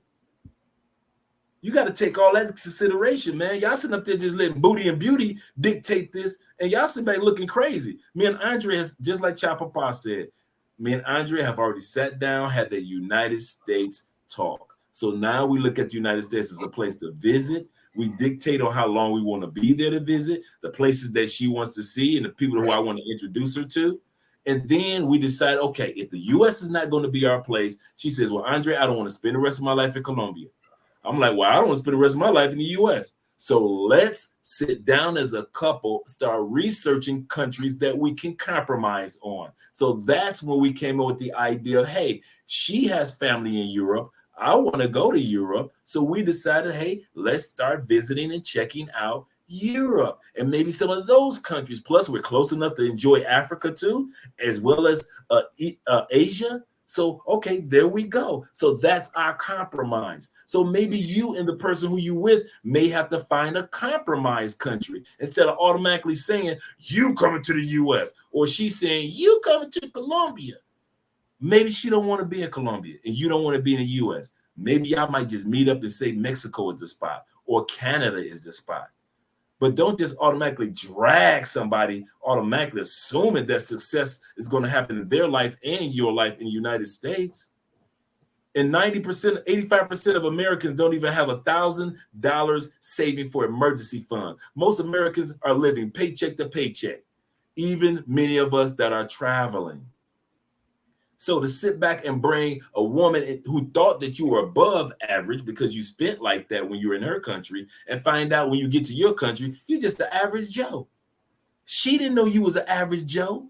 You got to take all that into consideration, man. Y'all sitting up there just letting booty and beauty dictate this, and y'all sitting back looking crazy. Me and Andre has, just like Chapapa said, me and Andre have already sat down, had the United States talk. So now we look at the United States as a place to visit. We dictate on how long we want to be there to visit, the places that she wants to see, and the people who I want to introduce her to. And then we decide, okay, if the U.S. is not going to be our place, she says, well, Andre, I don't want to spend the rest of my life in Colombia. I'm like, well, I don't want to spend the rest of my life in the U.S. So let's sit down as a couple, start researching countries that we can compromise on. So that's when we came up with the idea of, hey, she has family in Europe. I want to go to Europe. So we decided, hey, let's start visiting and checking out Europe and maybe some of those countries. Plus, we're close enough to enjoy Africa too, as well as Asia. So, okay, there we go. So that's our compromise. So maybe you and the person who you with may have to find a compromise country instead of automatically saying, you coming to the U.S. or she's saying, you coming to Colombia. Maybe she don't want to be in Colombia and you don't want to be in the U.S. Maybe y'all might just meet up and say Mexico is the spot or Canada is the spot. But don't just automatically drag somebody, automatically assuming that success is going to happen in their life and your life in the United States. And 90%, 85% of Americans don't even have $1,000 saving for emergency fund. Most Americans are living paycheck to paycheck, even many of us that are traveling. So to sit back and bring a woman who thought that you were above average because you spent like that when you were in her country and find out when you get to your country, you're just the average Joe. She didn't know you was an average Joe.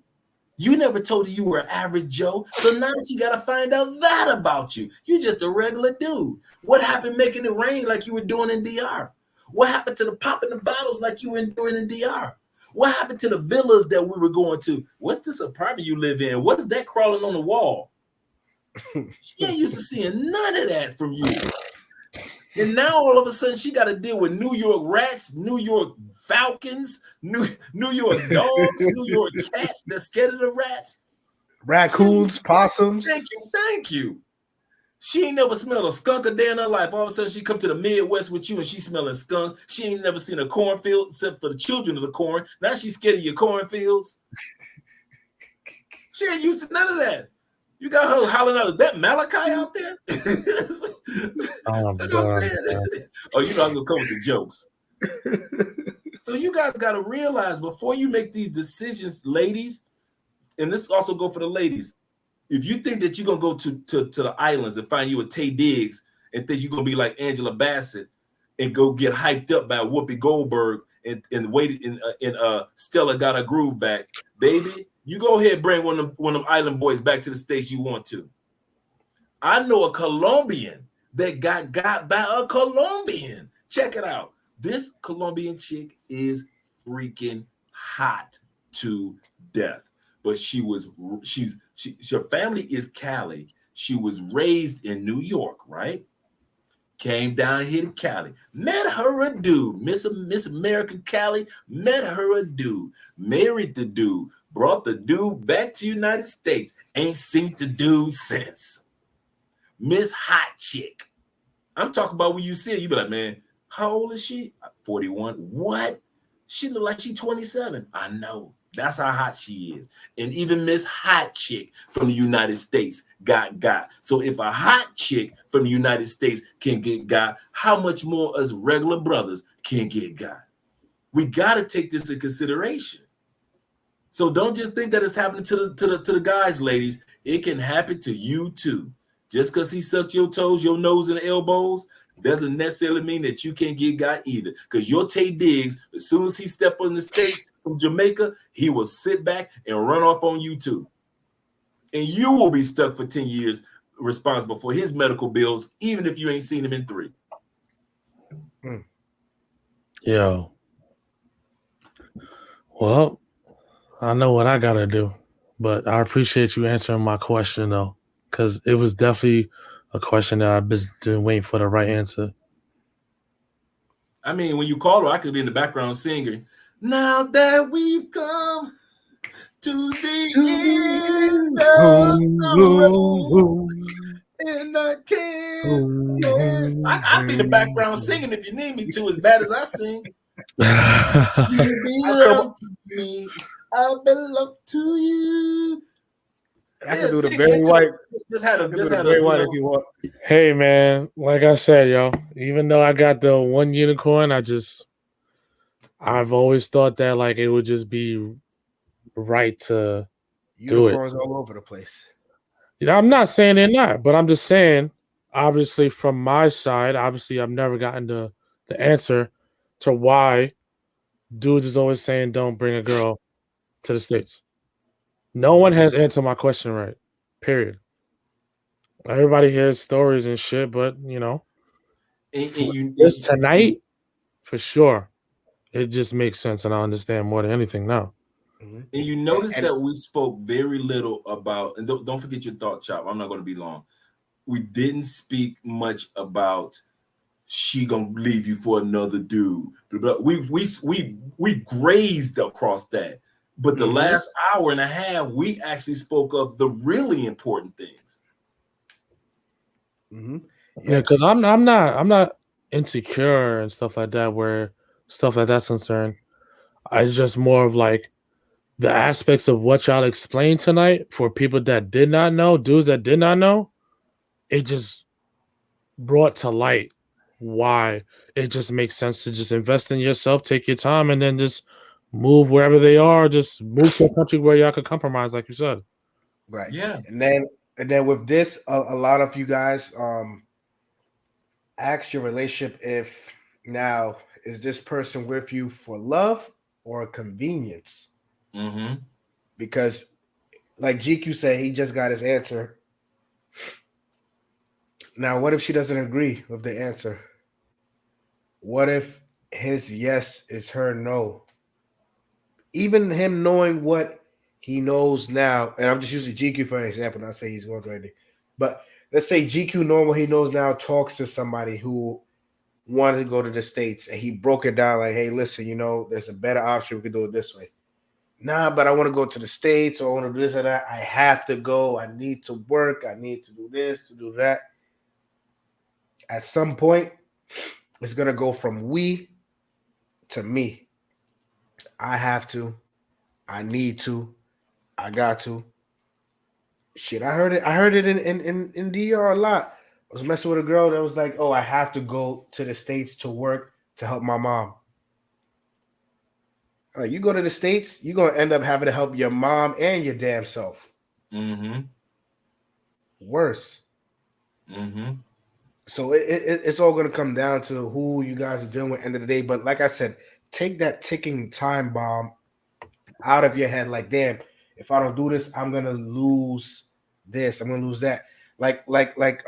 You never told her you were an average Joe. So now she got to find out that about you. You're just a regular dude. What happened making it rain like you were doing in DR? What happened to the popping the bottles like you were doing in DR? What happened to the villas that we were going to? What's this apartment you live in? What is that crawling on the wall? She ain't used to seeing none of that from you. And now all of a sudden she got to deal with New York rats, New York falcons, New York dogs, New York cats that's scared of the rats. Raccoons, possums. Thank you. She ain't never smelled a skunk a day in her life. All of a sudden, she come to the Midwest with you and she's smelling skunks. She ain't never seen a cornfield except for the children of the corn. Now she's scared of your cornfields. She ain't used to none of that. You got her hollering out, is that Malachi out there? Oh, you know I'm going to come with the jokes. So you guys got to realize before you make these decisions, ladies, and this also go for the ladies, if you think that you're going to go to the islands and find you a Tay Diggs and think you're going to be like Angela Bassett and go get hyped up by Whoopi Goldberg and wait and Stella got her groove back, baby, you go ahead and bring one of them island boys back to the States you want to. I know a Colombian that got by a Colombian. Check it out. This Colombian chick is freaking hot to death. But her family is Cali. She was raised in New York, right? Came down here to Cali. Met her a dude. Miss America Cali. Met her a dude. Married the dude. Brought the dude back to the United States. Ain't seen the dude since. Miss Hot Chick. I'm talking about when you see it, you be like, man, how old is she? 41. What? She look like she's 27. I know. That's how hot she is. And even Miss Hot Chick from the United States got. So if a hot chick from the United States can get got, how much more us regular brothers can get got? We got to take this in consideration. So don't just think that it's happening to the guys, ladies. It can happen to you too. Just because he sucked your toes, your nose, and elbows doesn't necessarily mean that you can't get got either. Because your Tay Diggs, as soon as he stepped on the States from Jamaica, he will sit back and run off on you too. And you will be stuck for 10 years responsible for his medical bills, even if you ain't seen him in 3. Yo. Well, I know what I gotta do, but I appreciate you answering my question though, because it was definitely a question that I've been waiting for the right answer. I mean, when you call her, I could be in the background singing. Now that we've come to the end of the road, and I can't. I'd be in the background singing if you need me to, as bad as I sing. You belong to me. I belong to you. I can do the Barry White. Just had a Barry White if you want. Hey man, like I said, yo, even though I got the one unicorn, I've always thought that like it would just be right to do it. Unicorns all over the place. You know, I'm not saying they're not, but I'm just saying, obviously, from my side, obviously, I've never gotten the answer to why dudes is always saying don't bring a girl to the States. No one has answered my question right. Period. Everybody hears stories and shit, but you know, this tonight, for sure, it just makes sense, and I understand more than anything now. And you notice that we spoke very little about, and don't forget your thought, Chop. I'm not going to be long. We didn't speak much about she gonna leave you for another dude. But we grazed across that. But the last hour and a half, we actually spoke of the really important things. Yeah, because I'm not insecure and stuff like that. Where stuff like that's concerned, it's just more of like the aspects of what y'all explained tonight for people that did not know, dudes that did not know. It just brought to light why it just makes sense to just invest in yourself, take your time, and then just move wherever they are. Just move to a country where y'all could compromise, like you said. Right. Yeah. And then with this, a lot of you guys ask your relationship if now is this person with you for love or convenience? Because like GQ said, he just got his answer. Now, what if she doesn't agree with the answer? What if his yes is her no? Even him knowing what he knows now, and I'm just using GQ for an example, not say he's going already, but let's say GQ knowing what he knows now talks to somebody who wanted to go to the States and he broke it down like, hey, listen, you know, there's a better option. We could do it this way. Nah, but I want to go to the States or I want to do this or that. I have to go. I need to work. I need to do this, to do that. At some point, it's going to go from we to me. I have to. I need to. I got to. Shit, I heard it in DR a lot. I was messing with a girl that was like, oh, I have to go to the States to work to help my mom. Like, you go to the States, you're going to end up having to help your mom and your damn self. Worse. So it's all going to come down to who you guys are dealing with at the end of the day. But like I said, take that ticking time bomb out of your head. Like, damn, if I don't do this, I'm going to lose this. I'm going to lose that. Like Let's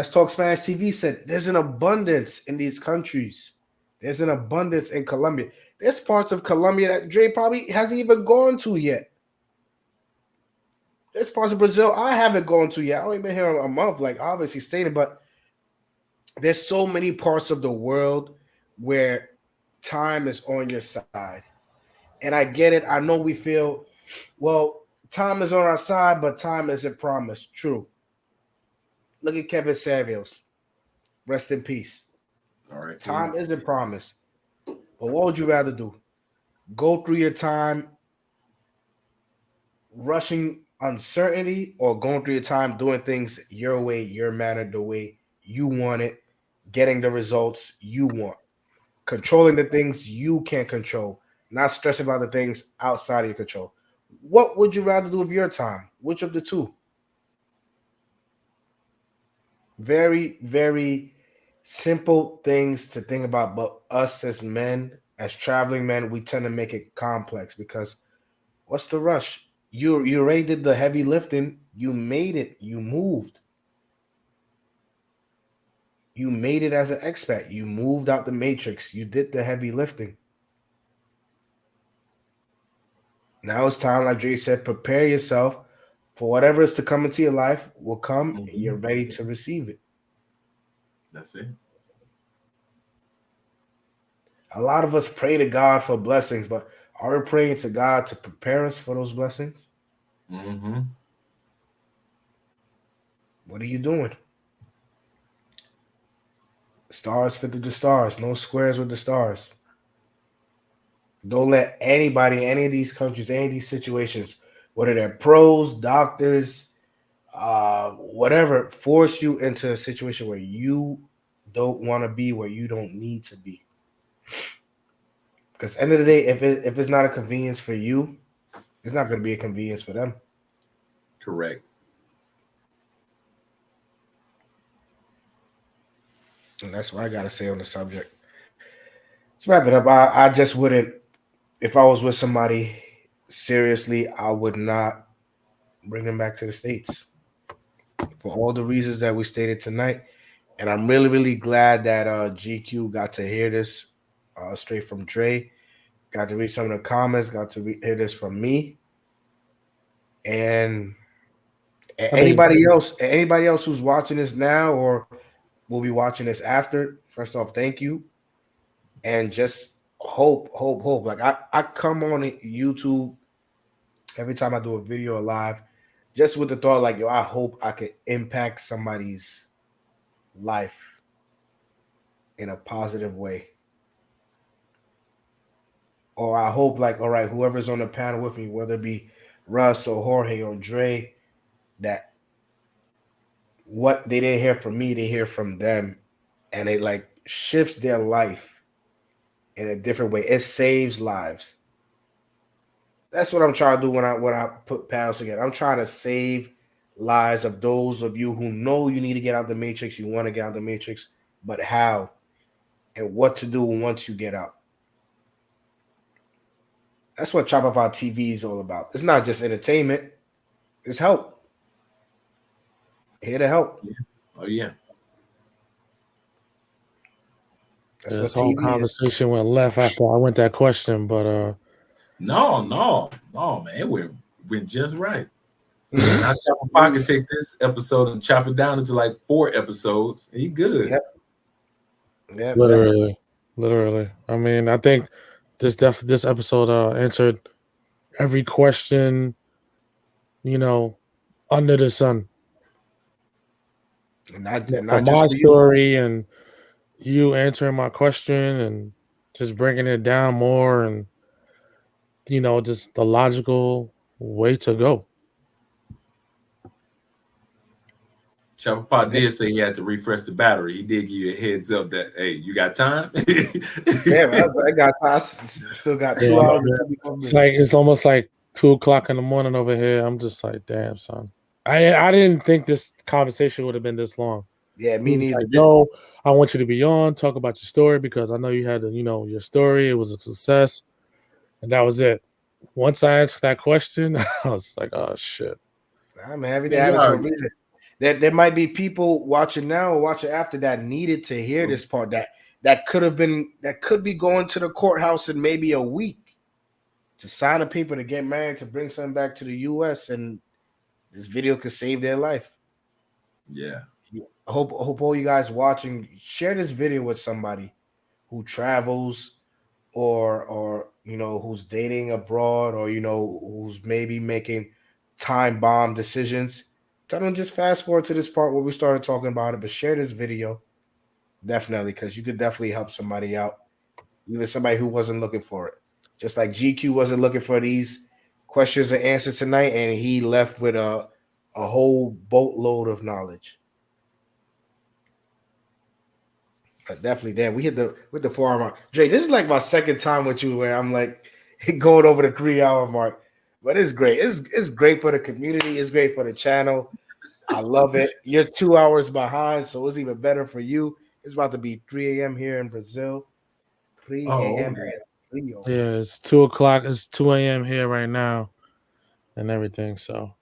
Talk Spanish TV said, there's an abundance in these countries. There's an abundance in Colombia. There's parts of Colombia that Dre probably hasn't even gone to yet. There's parts of Brazil I haven't gone to yet. I only been here a month, like obviously stating, but there's so many parts of the world where time is on your side. And I get it. I know we feel, well, time is on our side, but time isn't promised. True. Look at Kevin Samuels. Rest in peace. All right. Time isn't promised. But what would you rather do? Go through your time rushing uncertainty or going through your time doing things your way, your manner, the way you want it, getting the results you want, controlling the things you can't control, not stressing about the things outside of your control. What would you rather do with your time? Which of the two? Very, very simple things to think about, but us as men, as traveling men, we tend to make it complex because what's the rush? You already did the heavy lifting. You made it. You moved. You made it as an expat. You moved out the matrix. You did the heavy lifting. Now it's time, like Dre said, prepare yourself for whatever is to come into your life will come, and you're ready to receive it. That's it. A lot of us pray to God for blessings, but are we praying to God to prepare us for those blessings? Mm-hmm. What are you doing? Stars fit the stars, no squares with the stars. Don't let anybody, any of these countries, any of these situations, whether they're pros, doctors, whatever, force you into a situation where you don't want to be, where you don't need to be. Because end of the day, if it's not a convenience for you, it's not going to be a convenience for them. Correct. And that's what I got to say on the subject. Let's wrap it up. I just wouldn't, if I was with somebody, seriously, I would not bring them back to the States for all the reasons that we stated tonight. And I'm really, really glad that GQ got to hear this straight from Dre. Got to read some of the comments. Got to hear this from me. And anybody else who's watching this now or will be watching this after, first off, thank you. And just hope. Like I come on YouTube every time I do a video or live, just with the thought, like, yo, I hope I could impact somebody's life in a positive way. Or I hope, like, all right, whoever's on the panel with me, whether it be Russ or Jorge or Dre, that what they didn't hear from me, they hear from them. And it like shifts their life in a different way. It saves lives. That's what I'm trying to do when I put panels together. I'm trying to save lives of those of you who know you need to get out the matrix, you want to get out the matrix, but how and what to do once you get out. That's what Chapapa TV is all about. It's not just entertainment. It's help. Here to help. Oh yeah. That's this what whole TV conversation went left after I went that question, but No, man. It went just right. Now Chapapa can take this episode and chop it down into like 4 episodes. He good. Yep, literally. I mean, I think this episode answered every question, under the sun. And not From just my for you. story and you answering my question and just bringing it down more and just the logical way to go. Chapapa did say he had to refresh the battery. He did give you a heads up that, hey, you got time? Yeah, I still got 2 hours. It's almost like 2:00 in the morning over here. I'm just like, damn, son. I didn't think this conversation would have been this long. Yeah, me neither. Like, yo, I want you to be on, talk about your story because I know you had, your story. It was a success, and that was it. Once I asked that question, I was like, oh shit. Nah, man, everything happens for a reason. There might be people watching now or watching after that needed to hear this part that could be going to the courthouse in maybe a week to sign a paper to get married, to bring something back to the US, and this video could save their life. Yeah. I hope all you guys watching share this video with somebody who travels or who's dating abroad or who's maybe making time bomb decisions. Tell them just fast forward to this part where we started talking about it, but share this video definitely, because you could definitely help somebody out, even somebody who wasn't looking for it. Just like GQ wasn't looking for these questions and answers tonight, and he left with a whole boatload of knowledge. But definitely, damn, we hit the 4 hour mark. Jay, this is like my second time with you where I'm like going over the 3 hour mark. But it's great. It's great for the community. It's great for the channel. I love it. You're 2 hours behind, so it's even better for you. It's about to be 3 a.m. here in Brazil. 3 a.m. Yeah, it's 2:00. It's 2 a.m. here right now and everything. So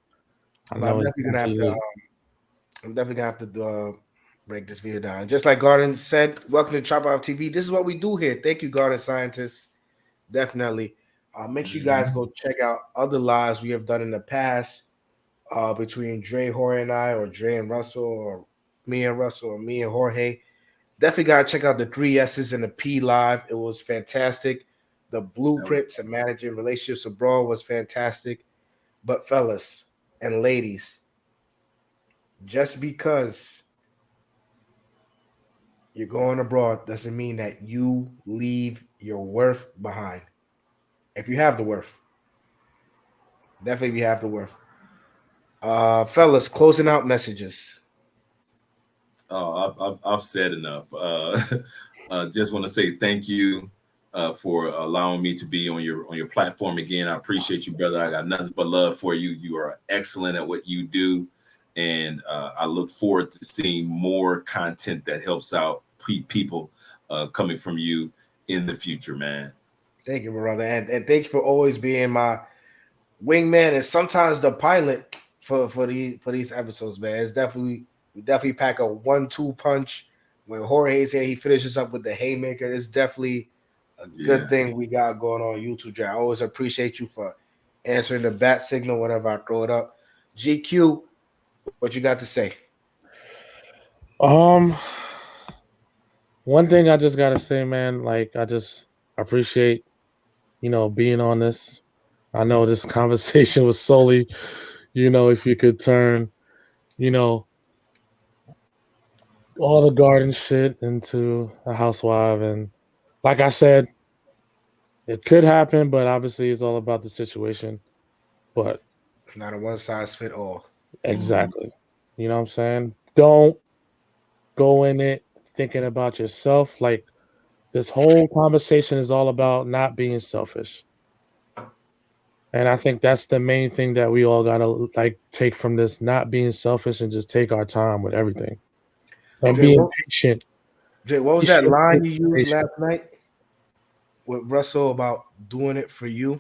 I'm definitely gonna have to break this video down. Just like Garden said, welcome to Chapapa TV. This is what we do here. Thank you, Garden Scientists. Definitely. Make sure you guys go check out other lives we have done in the past between Dre, Jorge, and I, or Dre and Russell, or me and Russell, or me and Jorge. Definitely gotta check out the 3 S's and the P live. It was fantastic. The blueprints and managing relationships abroad was fantastic. But fellas and ladies, just because you're going abroad doesn't mean that you leave your worth behind. If you have the worth, definitely if you have the worth. Fellas, closing out messages. Oh, I've said enough. Just want to say thank you for allowing me to be on your platform again. I appreciate you, brother. I got nothing but love for you. You are excellent at what you do, and I look forward to seeing more content that helps out people coming from you in the future, man. Thank you, brother, and thank you for always being my wingman and sometimes the pilot for these episodes, man. It's definitely we definitely pack a 1-2 punch. When Jorge's here, he finishes up with the haymaker. It's definitely a good thing we got going on YouTube, Jay. I always appreciate you for answering the bat signal whenever I throw it up. GQ, what you got to say? One thing I just gotta say, man, like I just appreciate, being on this. I know this conversation was solely, if you could turn, all the garden shit into a housewife. And like I said, it could happen, but obviously it's all about the situation. But not a one size fit all. Exactly. You know what I'm saying? Don't go in it thinking about yourself. Like this whole conversation is all about not being selfish. And I think that's the main thing that we all gotta take from this, not being selfish and just take our time with everything. And being patient. Jay, what was that line you used last night with Russell about doing it for you?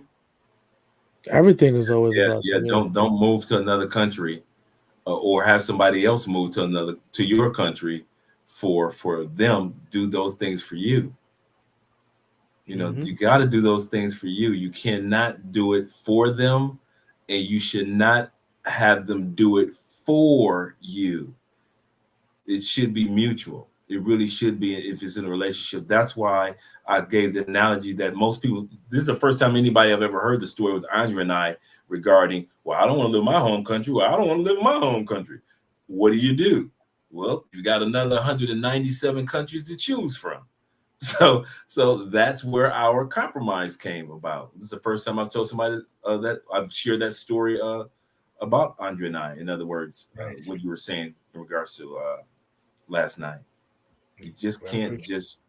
Everything is always about you. Don't move to another country or have somebody else move to your country for them. Do those things for you. You got to do those things for you. You cannot do it for them, and you should not have them do it for you. It should be mutual. It really should be if it's in a relationship. That's why I gave the analogy that most people, this is the first time anybody have ever heard the story with Andrea and I regarding, well, I don't want to live in my home country. Well, I don't want to live in my home country. What do? Well, you got another 197 countries to choose from. So that's where our compromise came about. This is the first time I've told somebody that I've shared that story about Andrea and I. In other words, what you were saying in regards to last night. You just can't just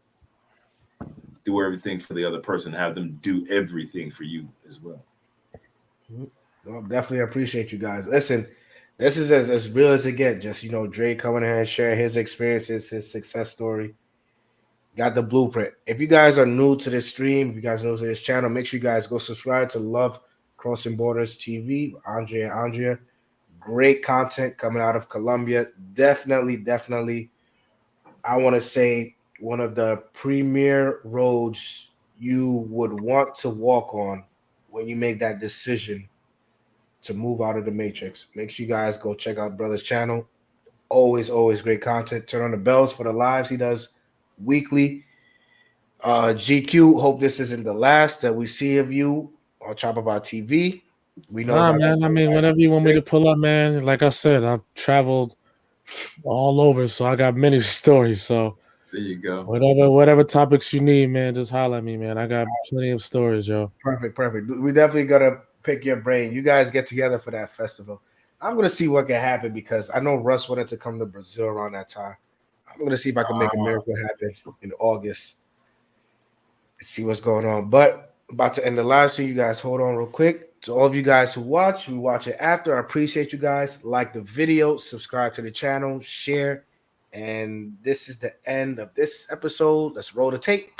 do everything for the other person, have them do everything for you as well. Well, definitely appreciate you guys. Listen, this is as real as it gets. Just, Dre coming in and sharing his experiences, his success story. Got the blueprint. If you guys are new to this stream, if you guys are new to this channel, make sure you guys go subscribe to Love Crossing Borders TV, Andrea. Great content coming out of Colombia. Definitely. I want to say one of the premier roads you would want to walk on when you make that decision to move out of the matrix. Make sure you guys go check out brother's channel. Always great content. Turn on the bells for the lives he does weekly. GQ, hope this isn't the last that we see of you on Chapapa TV. We know man. I mean, whenever you want me to pull up, man, like I said, I've traveled all over, so I got many stories. So there you go. Whatever topics you need, man, just holler at me, man. I got plenty of stories, yo. Perfect. We definitely gotta pick your brain. You guys get together for that festival. I'm gonna see what can happen because I know Russ wanted to come to Brazil around that time. I'm gonna see if I can make a miracle happen in August. See what's going on. But about to end the live stream. You guys hold on real quick. To all of you guys who watch it after. I appreciate you guys. Like the video, subscribe to the channel, share. And this is the end of this episode. Let's roll the tape.